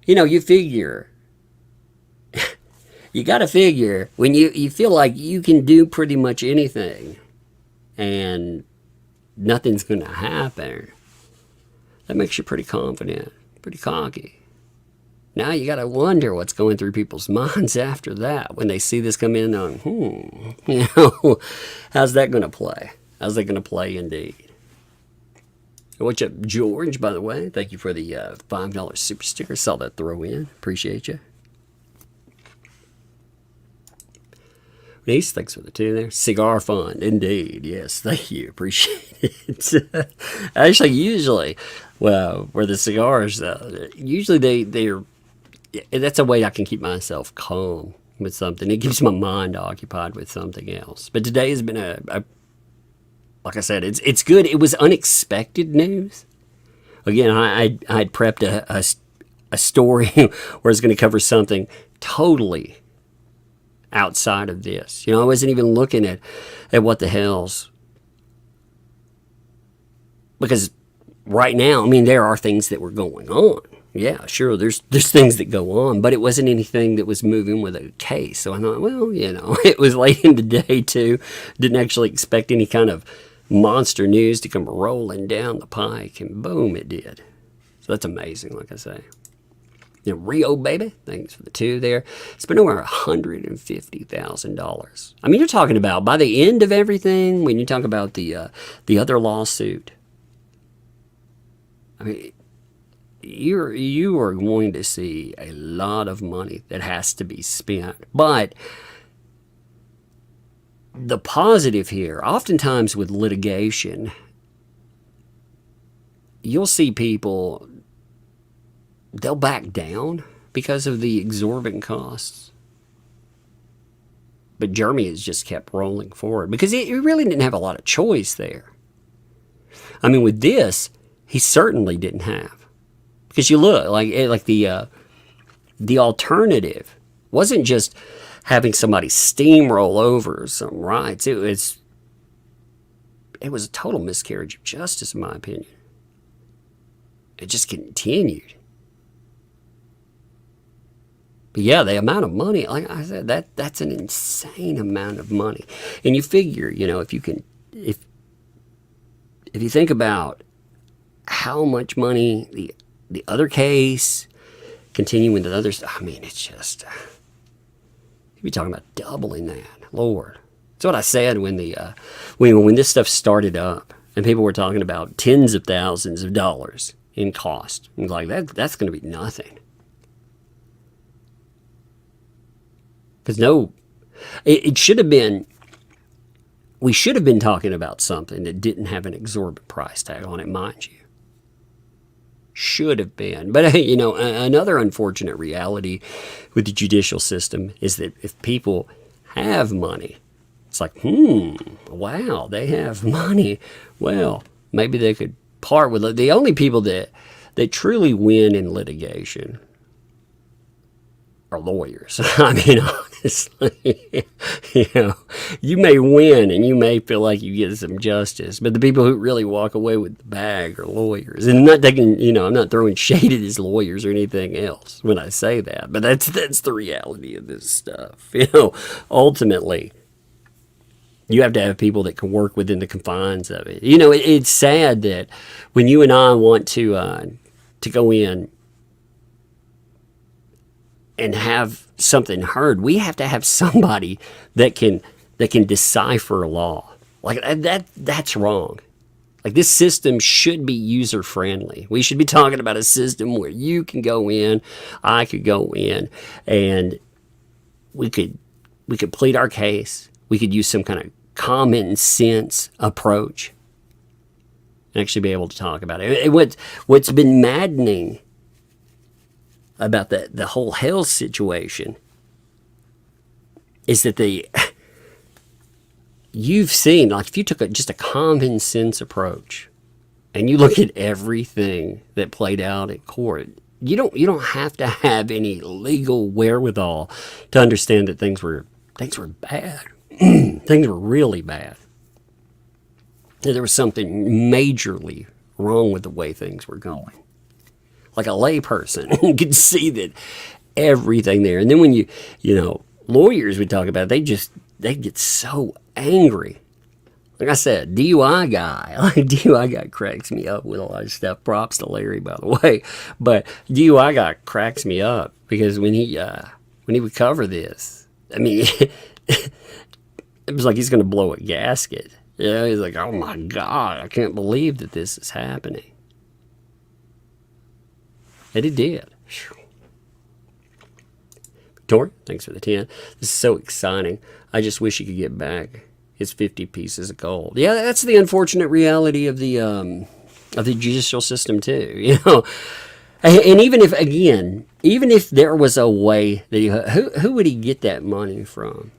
You figure. You got to figure when you feel like you can do pretty much anything. And nothing's going to happen, that makes you pretty confident, pretty cocky. Now you got to wonder what's going through people's minds after that when they see this come in on, how's that going to play? How's that going to play indeed? What's up, George, by the way? Thank you for the $5 super sticker. Saw that throw in. Appreciate you. Nice, thanks for the 2 there. Cigar fund, indeed. Yes, thank you. Appreciate it. Actually, usually, well, where the cigars, usually they're, that's a way I can keep myself calm with something. It keeps my mind occupied with something else. But today has been like I said, it's good. It was unexpected news. Again, I'd prepped a story where it's going to cover something totally outside of this. I wasn't even looking at what the hell's, because right now, I mean, there are things that were going on. Yeah, sure, there's things that go on, but it wasn't anything that was moving with a case. So I thought, well, it was late in the day too. Didn't actually expect any kind of monster news to come rolling down the pike, and boom, it did. So that's amazing, like I say. Rio, baby, thanks for the 2 there. It's been over $150,000. I mean, you're talking about, by the end of everything, when you talk about the other lawsuit, I mean, you are going to see a lot of money that has to be spent. But the positive here, oftentimes with litigation, you'll see people, they'll back down because of the exorbitant costs. But Jeremy has just kept rolling forward because he really didn't have a lot of choice there. I mean, with this, he certainly didn't have. Because you look, like the alternative wasn't just having somebody steamroll over some rights. It was a total miscarriage of justice, in my opinion. It just continued. But yeah, the amount of money, like I said, that's an insane amount of money. And you figure, if you think about how much money the other case, continuing with others, I mean, it's just, you'd be talking about doubling that, Lord. That's what I said when when this stuff started up, and people were talking about tens of thousands of dollars in cost. And like, that's going to be nothing. Because it should have been, we should have been talking about something that didn't have an exorbitant price tag on it, mind you. Should have been. But, another unfortunate reality with the judicial system is that if people have money, it's like, wow, they have money. Well, maybe they could part with it. The only people that truly win in litigation are lawyers. I mean, honestly, you may win and you may feel like you get some justice, but the people who really walk away with the bag are lawyers. And I'm not taking, I'm not throwing shade at his lawyers or anything else when I say that, but that's the reality of this stuff. Ultimately, you have to have people that can work within the confines of it. It's sad that when you and I want to go in and have something heard, we have to have somebody that can decipher a law. Like that's wrong. Like, this system should be user friendly. We should be talking about a system where you can go in, I could go in, and we could plead our case. We could use some kind of common sense approach and actually be able to talk about it. What's been maddening about the whole Hale situation is that you've seen, like, if you took just a common sense approach and you look at everything that played out in court, you don't have to have any legal wherewithal to understand that things were bad. Things were really bad. There was something majorly wrong with the way things were going. Like a layperson could see that everything there. And then when lawyers would talk about it, they get so angry Like I said, DUI guy. Like DUI guy cracks me up with a lot of stuff. Props to Larry, by the way. But DUI guy cracks me up because when he would cover this, I mean, it was like he's going to blow a gasket. Yeah, he's like, oh my God, I can't believe that this is happening. And it did. Tori, thanks for the 10. This is so exciting. I just wish he could get back his 50 pieces of gold. Yeah, that's the unfortunate reality of the judicial system too. You know, and even if there was a way that who would he get that money from?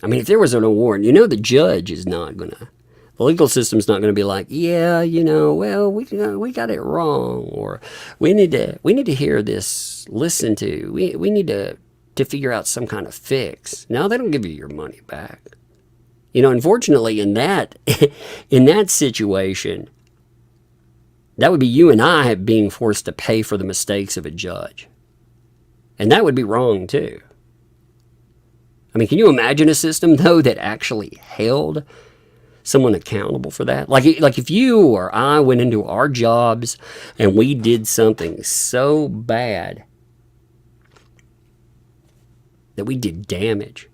I mean, if there was an award, you know, the judge is not gonna. The legal system's not going to be like, yeah, you know, well, we got it wrong, or we need to hear this listened to. We need to figure out some kind of fix. No, they don't give you your money back. You know, unfortunately, in that situation, that would be you and I being forced to pay for the mistakes of a judge, and that would be wrong too. I mean, can you imagine a system though that actually held someone accountable for that? Like if you or I went into our jobs and we did something so bad that we did damage.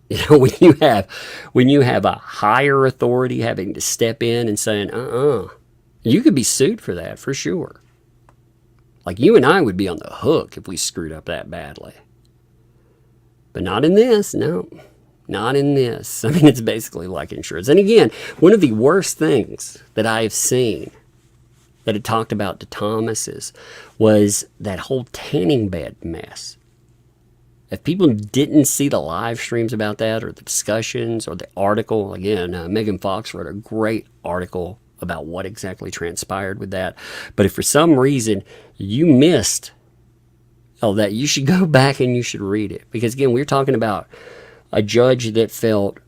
You know, when you have a higher authority having to step in and saying, you could be sued for that for sure. Like you and I would be on the hook if we screwed up that badly. But not in this, no. Not in this. I mean, it's basically like insurance. And again, one of the worst things that I have seen that it talked about to Thomas's was that whole tanning bed mess. If people didn't see the live streams about that or the discussions or the article, again, Megan Fox wrote a great article about what exactly transpired with that. But if for some reason you missed that, you should go back and you should read it. Because again, we're talking about a judge that felt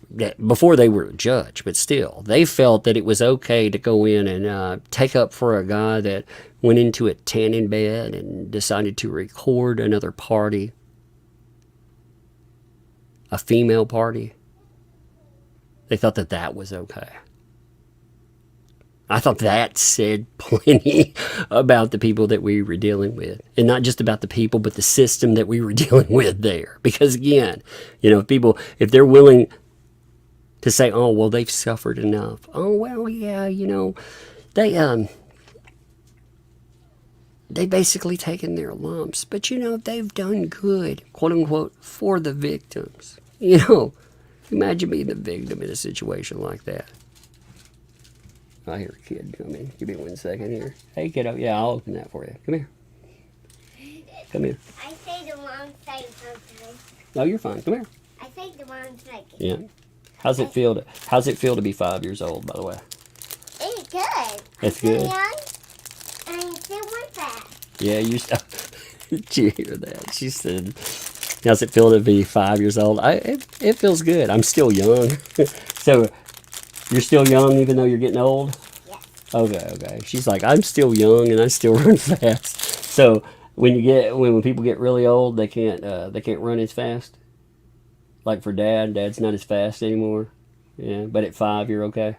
that before they were a judge, but still, they felt that it was okay to go in and take up for a guy that went into a tanning bed and decided to record another party, a female party. They thought that that was okay. I thought that said plenty about the people that we were dealing with. And not just about the people, but the system that we were dealing with there. Because again, you know, if they're willing to say, oh, well, they've suffered enough. Oh, well, yeah, you know, they basically taken their lumps. But, you know, they've done good, quote unquote, for the victims. You know, imagine being the victim in a situation like that. I hear a kid coming. Give me 1 second here. Hey, kiddo. Yeah, I'll open that for you. Come here. Come here. I say the wrong thing sometimes. No, you're fine. Come here. I say the wrong thing. Yeah. How's it feel to be 5 years old, by the way? It's good. It's I'm good. young, and I still want that. Yeah, did you hear that? She said, how's it feel to be 5 years old? It feels good. I'm still young. So, you're still young even though you're getting old? Yeah. Okay. She's like, I'm still young and I still run fast. So when people get really old, they can't run as fast. Like for Dad's not as fast anymore. Yeah, but at 5 you're okay.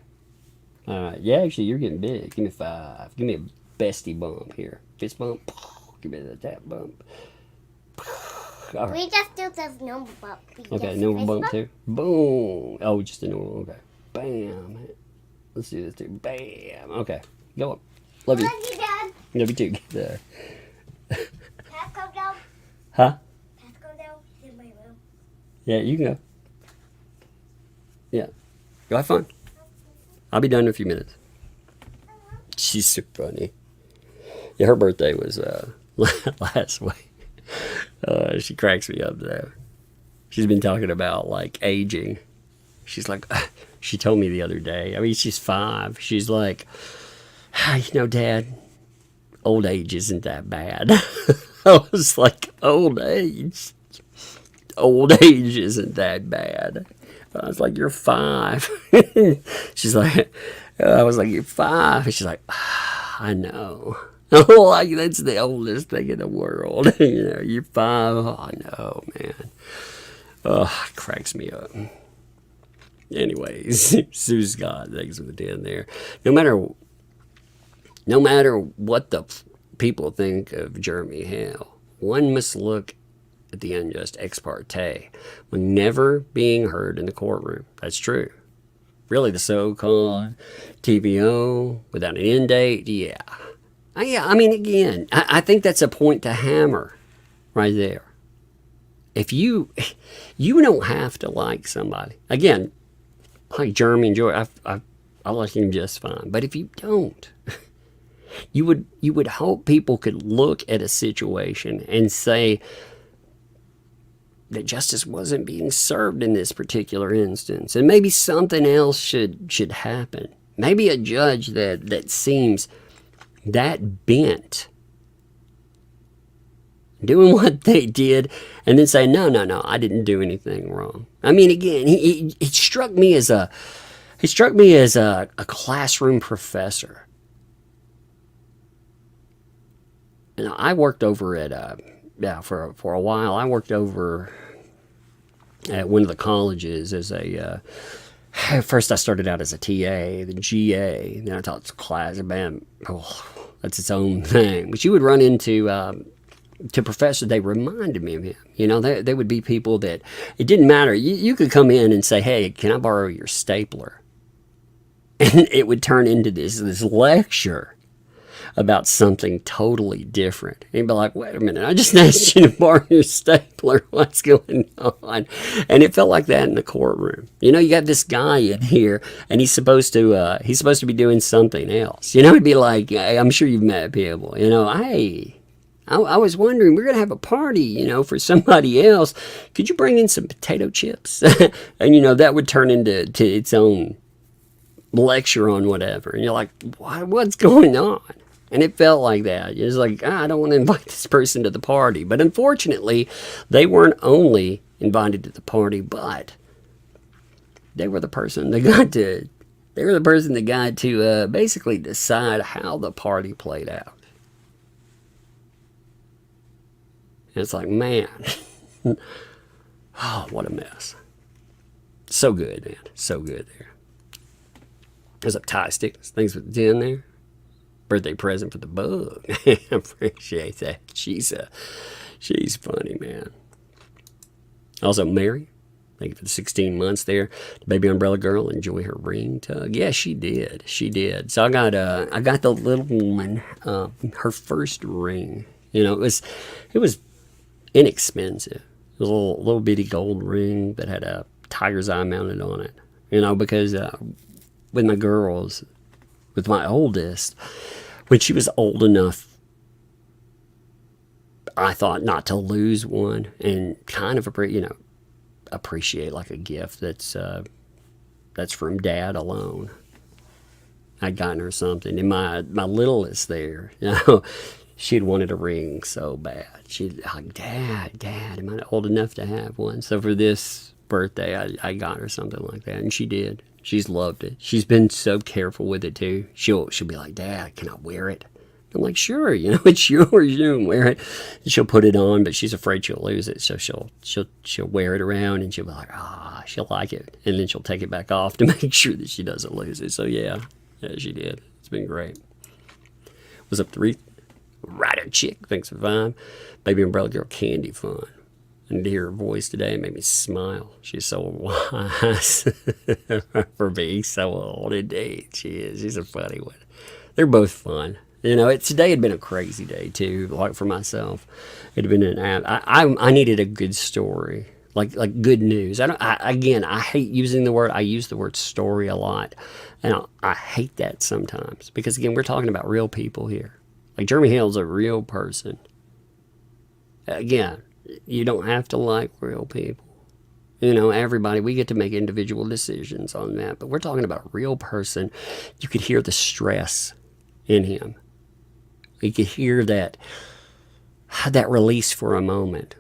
All right. Yeah, actually you're getting big. Give me 5. Give me a bestie bump here. Fist bump. Give me that bump. All right. We just do this normal bump. Okay, normal bump too. Boom. Oh, just a normal. Okay. Bam. Let's do this too. Bam. Okay. Go up. Love you. Love you, Dad. Love you too. Can I go down? Huh? Can I go down in my room? Yeah, you can go. Yeah. Go have fun. I'll be done in a few minutes. She's so funny. Yeah, her birthday was last week. She cracks me up though. She's been talking about like aging. She's like, she told me the other day, I mean, she's 5. She's like, you know, Dad, old age isn't that bad. I was like, old age isn't that bad. I was like, you're 5. She's like, I was like, you're 5. And she's like, I know. Like, that's the oldest thing in the world. You know, you're 5. Oh, I know, man. Oh, it cracks me up. Anyways, Sue Scott, thanks for the 10 there. No matter what the people think of Jeremy Hale, one must look at the unjust ex parte when never being heard in the courtroom. That's true. Really, the so-called TVO without an end date, yeah. I mean, again, I think that's a point to hammer right there. If you don't have to like somebody. Again, like Jeremy and Joy, I like him just fine. But if you don't, you would hope people could look at a situation and say that justice wasn't being served in this particular instance, and maybe something else should happen. Maybe a judge that seems that bent doing what they did, and then say, no, I didn't do anything wrong. I mean, again, it struck me as a classroom professor. And I worked over at for a while. I worked over at one of the colleges as a. First, I started out as a TA, then GA, then I taught class. Man, that's its own thing. But you would run into to professors. They reminded me of him. You know, they would be people that it didn't matter. You could come in and say, "Hey, can I borrow your stapler?" And it would turn into this lecture about something totally different. And you'd be like, wait a minute, I just asked you to borrow your stapler. What's going on? And it felt like that in the courtroom. You know, you got this guy in here, and he's supposed to be doing something else. You know, he'd be like, hey, I'm sure you've met people. You know, hey, I was wondering, we're going to have a party, you know, for somebody else. Could you bring in some potato chips? And, you know, that would turn into its own lecture on whatever. And you're like, what's going on? And it felt like that. It was like, I don't want to invite this person to the party. But unfortunately, they weren't only invited to the party, but they were the person that got to basically decide how the party played out. And it's like, man, oh, what a mess. So good, man. So good there. There's a tie stick. Thanks for the 10 there. Birthday present for the bug. I appreciate that. She's funny, man. Also, Mary, thank you for the 16 months there. The baby umbrella girl, enjoy her ring tug. Yeah, she did. She did. So I got the little woman her first ring. You know, it was inexpensive. It was a little bitty gold ring that had a tiger's eye mounted on it. You know, because with my girls, with my oldest, when she was old enough, I thought not to lose one and kind of appreciate like a gift that's from Dad alone. I'd gotten her something, and my littlest there, you know, she'd wanted a ring so bad. She'd like, Dad, am I old enough to have one? So for this birthday, I got her something like that, and she did. She's loved it. She's been so careful with it too. She'll be like, Dad, can I wear it? I'm like, sure, you know, it's yours. You can wear it. And she'll put it on, but she's afraid she'll lose it. So she'll wear it around, and she'll be like, she'll like it, and then she'll take it back off to make sure that she doesn't lose it. So yeah, she did. It's been great. What's up, 3? Rider Chick, thanks for Vine. Baby umbrella girl, Candy Fun. And to hear her voice today made me smile. She's so wise for being so old. Indeed, she is. She's a funny one. They're both fun. You know, today had been a crazy day too. Like for myself, it had been I needed a good story, like good news. I hate using the word. I use the word story a lot, and I hate that sometimes because again, we're talking about real people here. Like Jeremy Hale's a real person. Again. You don't have to like real people. You know, everybody, we get to make individual decisions on that. But we're talking about a real person. You could hear the stress in him. You could hear that release for a moment.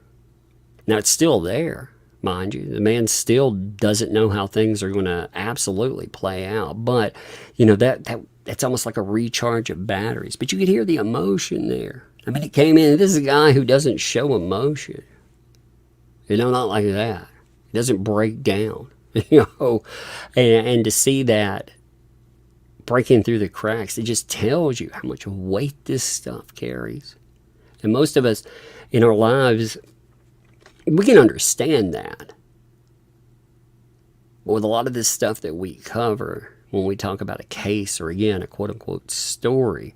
Now, it's still there, mind you. The man still doesn't know how things are going to absolutely play out. But, you know, that's almost like a recharge of batteries. But you could hear the emotion there. I mean, it came in. This is a guy who doesn't show emotion. You know, not like that. It doesn't break down, you know. And to see that breaking through the cracks, it just tells you how much weight this stuff carries. And most of us in our lives, we can understand that. But with a lot of this stuff that we cover, when we talk about a case or, again, a quote-unquote story,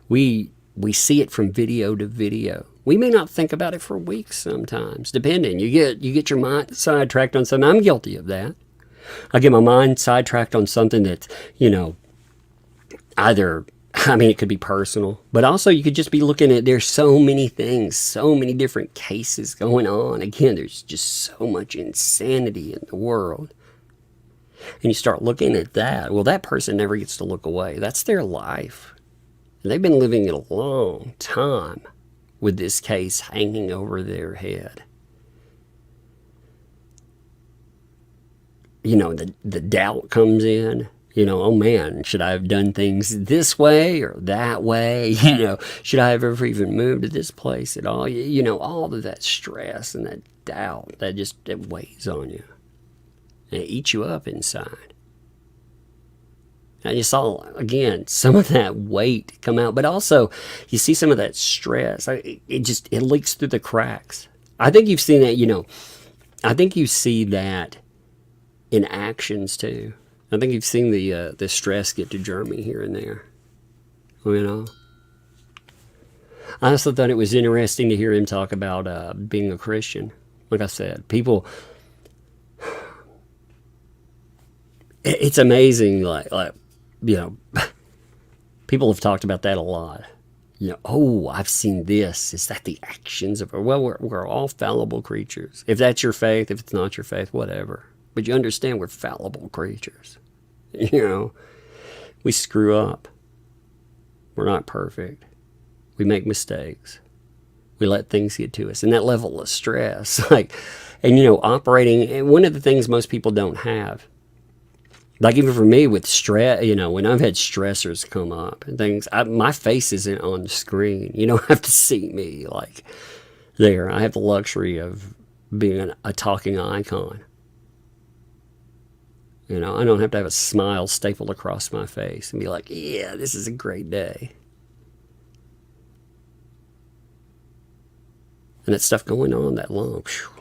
we see it from video to video. We may not think about it for weeks sometimes, depending. You get your mind sidetracked on something. I'm guilty of that. I get my mind sidetracked on something that's, you know, either, I mean, it could be personal, but also you could just be looking at, there's so many things, so many different cases going on. Again, there's just so much insanity in the world. And you start looking at that. Well, that person never gets to look away. That's their life. They've been living a long time with this case hanging over their head. You know, the doubt comes in. You know, oh man, should I have done things this way or that way? You know, should I have ever even moved to this place at all? You know, all of that stress and that doubt, it weighs on you. And it eats you up inside. And you saw, again, some of that weight come out, but also you see some of that stress. It leaks through the cracks. I think you've seen that, you know, I think you see that in actions too. I think you've seen the stress get to Jeremy here and there. You know? I also thought it was interesting to hear him talk about being a Christian. Like I said, people... It's amazing, like you know, people have talked about that a lot. You know, oh, I've seen this. Is that the actions of... Well, we're all fallible creatures. If that's your faith, if it's not your faith, whatever. But you understand we're fallible creatures. You know, we screw up. We're not perfect. We make mistakes. We let things get to us. And that level of stress, and you know, operating, and one of the things most people don't have, like even for me with stress, you know, when I've had stressors come up and things, my face isn't on the screen. You don't have to see me like there. I have the luxury of being a talking icon. You know, I don't have to have a smile stapled across my face and be like, yeah, this is a great day. And that stuff going on that long. Whew.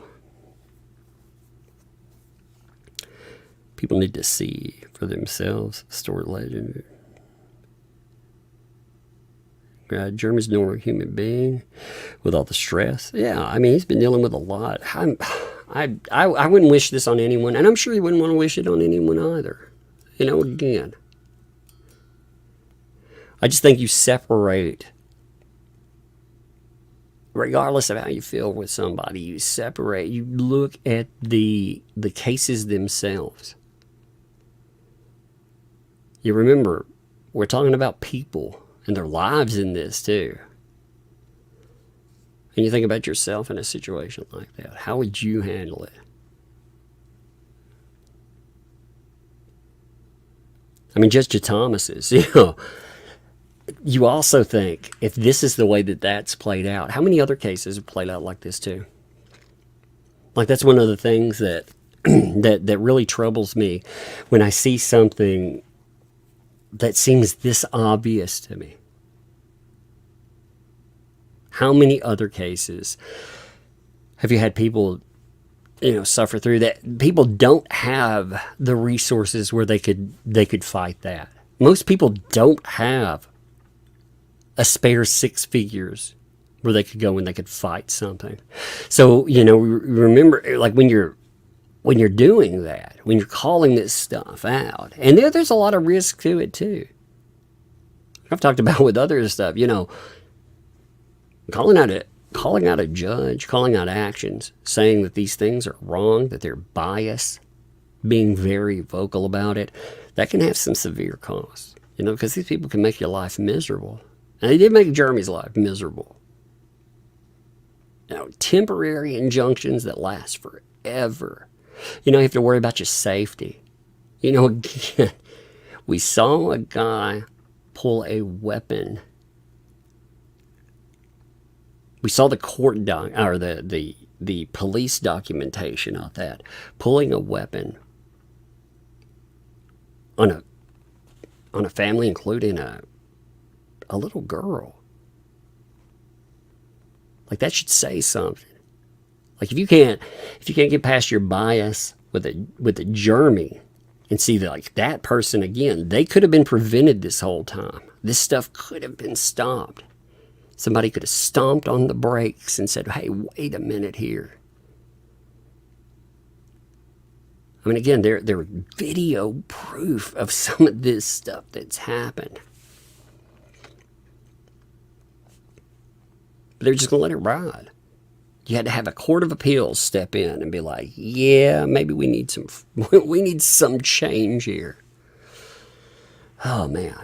People need to see for themselves the story legend. Jeremy's a normal human being with all the stress. Yeah, I mean, he's been dealing with a lot. I wouldn't wish this on anyone, and I'm sure he wouldn't want to wish it on anyone either. You know, again, I just think you separate, regardless of how you feel with somebody, you separate, you look at the cases themselves. You remember, we're talking about people and their lives in this too. And you think about yourself in a situation like that. How would you handle it? I mean, Judge Thomas's, you know, you also think, if this is the way that that's played out, how many other cases have played out like this too? Like, that's one of the things that that really troubles me when I see something that seems this obvious to me. How many other cases have you had people, you know, suffer through that? People don't have the resources where they could fight that. Most people don't have a spare six figures where they could go and they could fight something. So, you know, remember, like when you're doing that, when you're calling this stuff out, and there's a lot of risk to it too. I've talked about with other stuff, you know, calling out a judge, calling out actions, saying that these things are wrong, that they're biased, being very vocal about it, that can have some severe costs, you know, because these people can make your life miserable. And they did make Jeremy's life miserable. You know, temporary injunctions that last forever. You know, you have to worry about your safety. You know, again, we saw a guy pull a weapon. We saw the court or the the police documentation on that, pulling a weapon on a family, including a little girl. Like, that should say something. Like, if you can't get past your bias with a Jeremy and see that, like, that person again, they could have been prevented this whole time. This stuff could have been stopped. Somebody could have stomped on the brakes and said, hey, wait a minute here. I mean, again, there video proof of some of this stuff that's happened. But they're just going to let it ride. You had to have a court of appeals step in and be like, yeah, maybe we need some change here. Oh, man.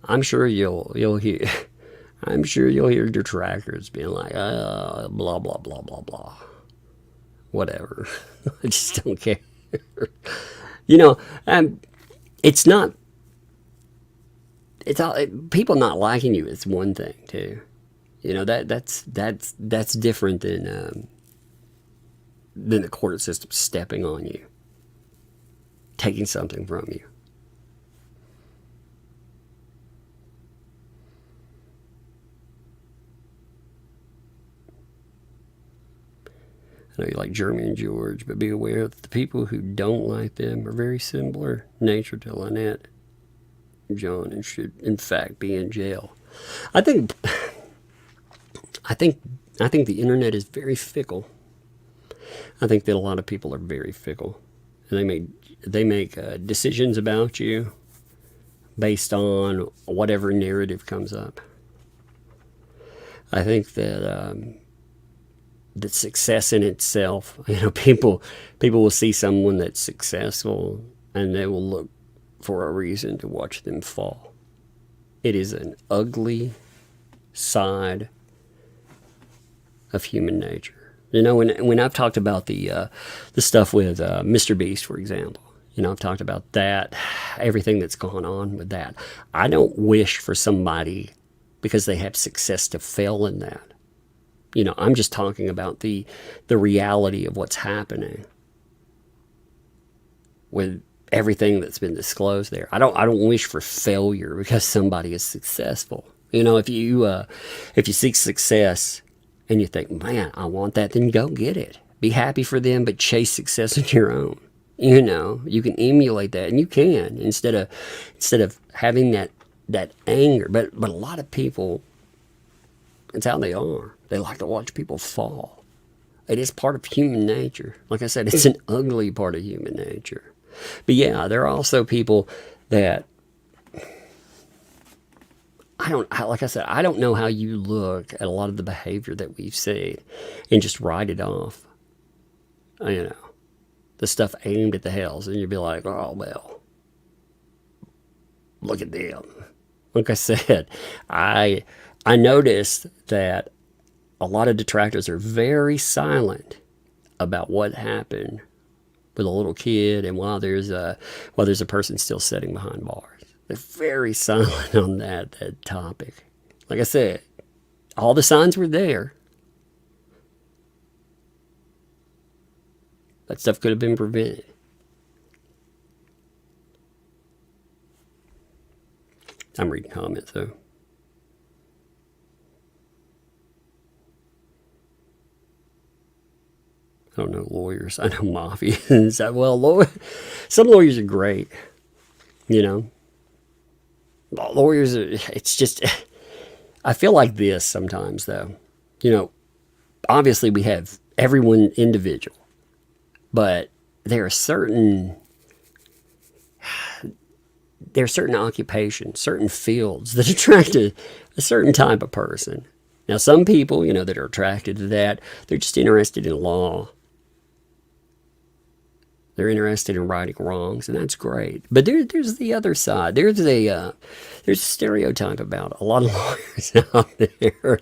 I'm sure you'll hear detractors being like, blah, blah, blah, blah, blah. Whatever. I just don't care. It's not, people not liking you is one thing too. That's different than the court system stepping on you, taking something from you. I know you like Jeremy and George, but be aware that the people who don't like them are very similar in nature to Lynette and John, and should in fact be in jail. I think the internet is very fickle. I think that a lot of people are very fickle, and they make decisions about you based on whatever narrative comes up. I think that success in itself, people will see someone that's successful and they will look for a reason to watch them fall. It is an ugly side of human nature. When I've talked about the stuff with Mr. Beast, for example, I've talked about that, everything that's gone on with that. I don't wish for somebody, because they have success, to fail in that. I'm just talking about the reality of what's happening with everything that's been disclosed there. I don't wish for failure because somebody is successful. If you seek success and you think, man, I want that, then go get it. Be happy for them, but chase success on your own. You can emulate that, and you can, instead of having that anger. But a lot of people, it's how they are. They like to watch people fall. It is part of human nature. Like I said, it's an ugly part of human nature. But yeah, there are also people that, like I said, I don't know how you look at a lot of the behavior that we've seen and just write it off. The stuff aimed at the Hales, and you'd be like, oh, well, look at them. Like I said, I noticed that a lot of detractors are very silent about what happened with a little kid, and while there's a person still sitting behind bars. They're very silent on that topic. Like I said, all the signs were there. That stuff could have been prevented. I'm reading comments, though. I don't know lawyers. I know mafias. Well, some lawyers are great. Lawyers are, it's just, I feel like this sometimes, though. Obviously we have everyone individual, but there are certain occupations, certain fields that attract a certain type of person. Now, some people, that are attracted to that, they're just interested in law. They're interested in righting wrongs, and that's great. But there's the other side. There's a stereotype about a lot of lawyers out there,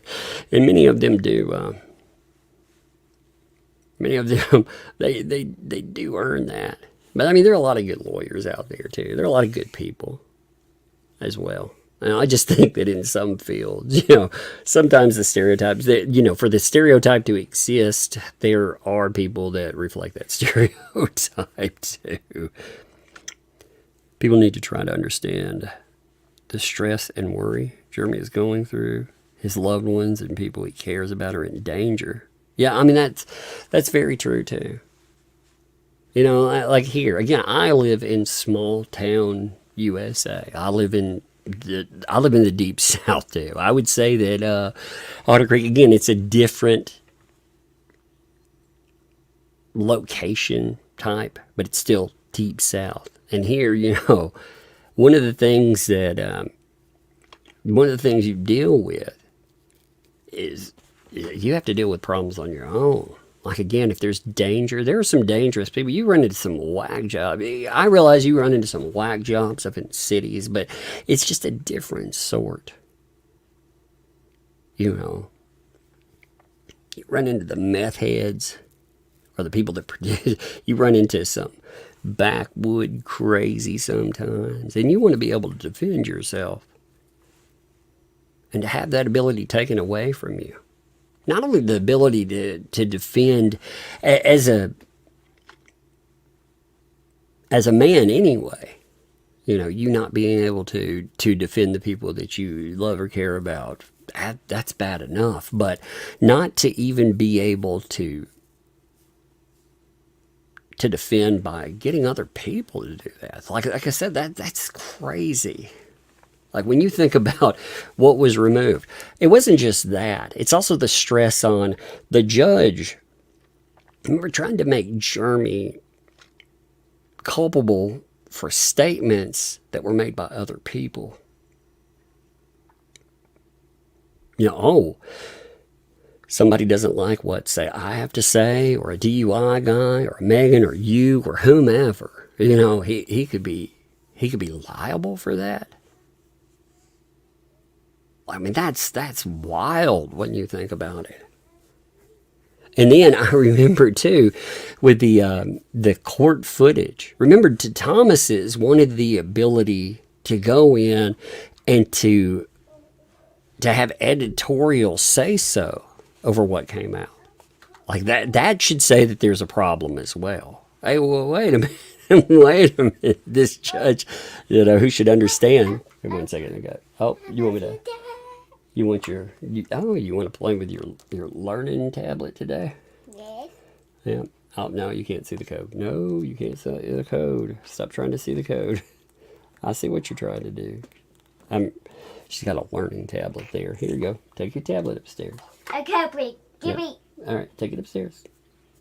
and many of them do. Many of them they do earn that. But I mean, there are a lot of good lawyers out there too. There are a lot of good people as well. And I just think that in some fields, sometimes the stereotypes that, for the stereotype to exist, there are people that reflect that stereotype too. People need to try to understand the stress and worry Jeremy is going through. His loved ones and people he cares about are in danger. Yeah, I mean, that's very true too. Like here, again, I live in small town USA. I live in the deep south too. I would say that Otter Creek, again, it's a different location type, but it's still deep south. And here, one of the things you deal with is you have to deal with problems on your own. Like, again, if there's danger, there are some dangerous people. You run into some whack jobs. I realize you run into some whack jobs up in cities, but it's just a different sort. You run into the meth heads or the people that produce. You run into some backwood crazy sometimes, and you want to be able to defend yourself. And to have that ability taken away from you. Not only the ability to defend as a man anyway, you not being able to defend the people that you love or care about, that's bad enough. But not to even be able to defend by getting other people to do that. Like I said, that's crazy. Like when you think about what was removed, it wasn't just that. It's also the stress on the judge. We're trying to make Jeremy culpable for statements that were made by other people. Somebody doesn't like what, say, I have to say, or a DUI guy, or Megan, or you, or whomever. He could be liable for that. I mean, that's wild when you think about it. And then I remember too, with the court footage. Remember, Thomas's wanted the ability to go in and to have editorial say so over what came out. Like that should say that there's a problem as well. Hey, well, wait a minute. Wait a minute. This judge, who should understand. Wait 1 second. I got. Oh, you want me to? You want you want to play with your learning tablet today? Yes. Yeah. Oh, no, you can't see the code. No, you can't see the code. Stop trying to see the code. I see what you're trying to do. She's got a learning tablet there. Here you go. Take your tablet upstairs. A cupcake. Give me All right, take it upstairs.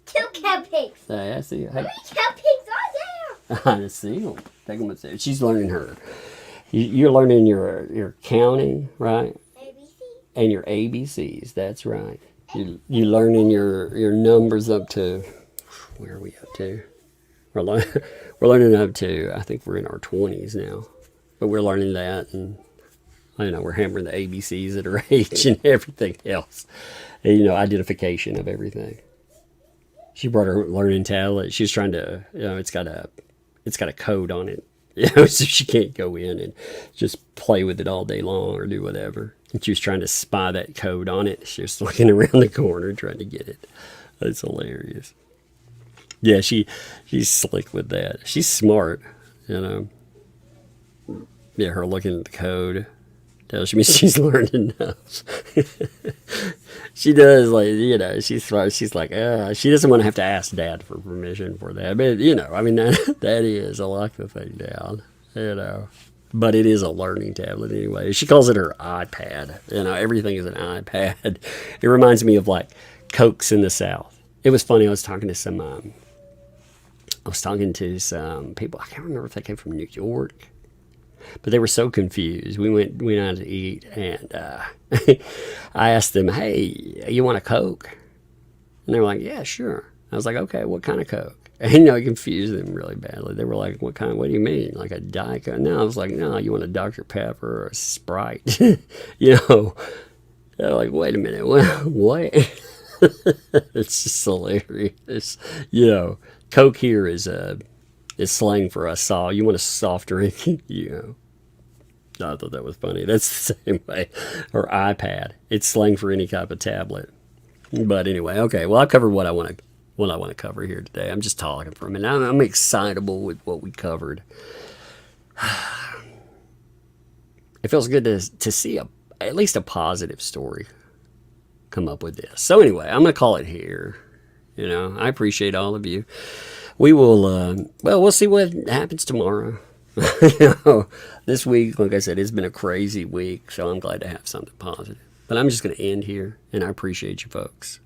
2 cupcakes. I see. How Hey, many cupcakes are there? I see them. Take them upstairs. She's learning her. You're learning your counting, right? ABC. And your ABCs. That's right. You're learning your numbers up to, where are we up to? We're learning up to, I think we're in our 20s now. But we're learning that, and we're hammering the ABCs at her age and everything else. And, identification of everything. She brought her learning tablet. She was trying to, it's got a code on it, so she can't go in and just play with it all day long or do whatever. And she was trying to spy that code on it. She was looking around the corner trying to get it. That's hilarious. Yeah, she's slick with that. She's smart, Yeah, her looking at the code tells me she's learned enough. She does, she's smart. She's like, she doesn't want to have to ask Dad for permission for that. But, that is, I lock the thing down, But it is a learning tablet anyway. She calls it her iPad. Everything is an iPad. It reminds me of, Cokes in the South. It was funny, I was talking to some people, I can't remember if they came from New York. But they were so confused. We went out to eat, and I asked them, hey, you want a Coke? And they were like, yeah, sure. I was like, okay, what kind of Coke? And, it confused them really badly. They were like, what do you mean? Like a Diet Coke? No, I was like, no, you want a Dr. Pepper or a Sprite? They're like, wait a minute, what? It's just hilarious. Coke here is slang for a soft. You want a soft drink, I thought that was funny. That's the same way. Or iPad. It's slang for any type of tablet. But anyway, okay. Well, I covered what I want to cover here today. I'm just talking for a minute. I'm excitable with what we covered. It feels good to see at least a positive story come up with this. So anyway, I'm going to call it here. I appreciate all of you. We will, we'll see what happens tomorrow. This week, like I said, it's been a crazy week, so I'm glad to have something positive. But I'm just going to end here, and I appreciate you folks.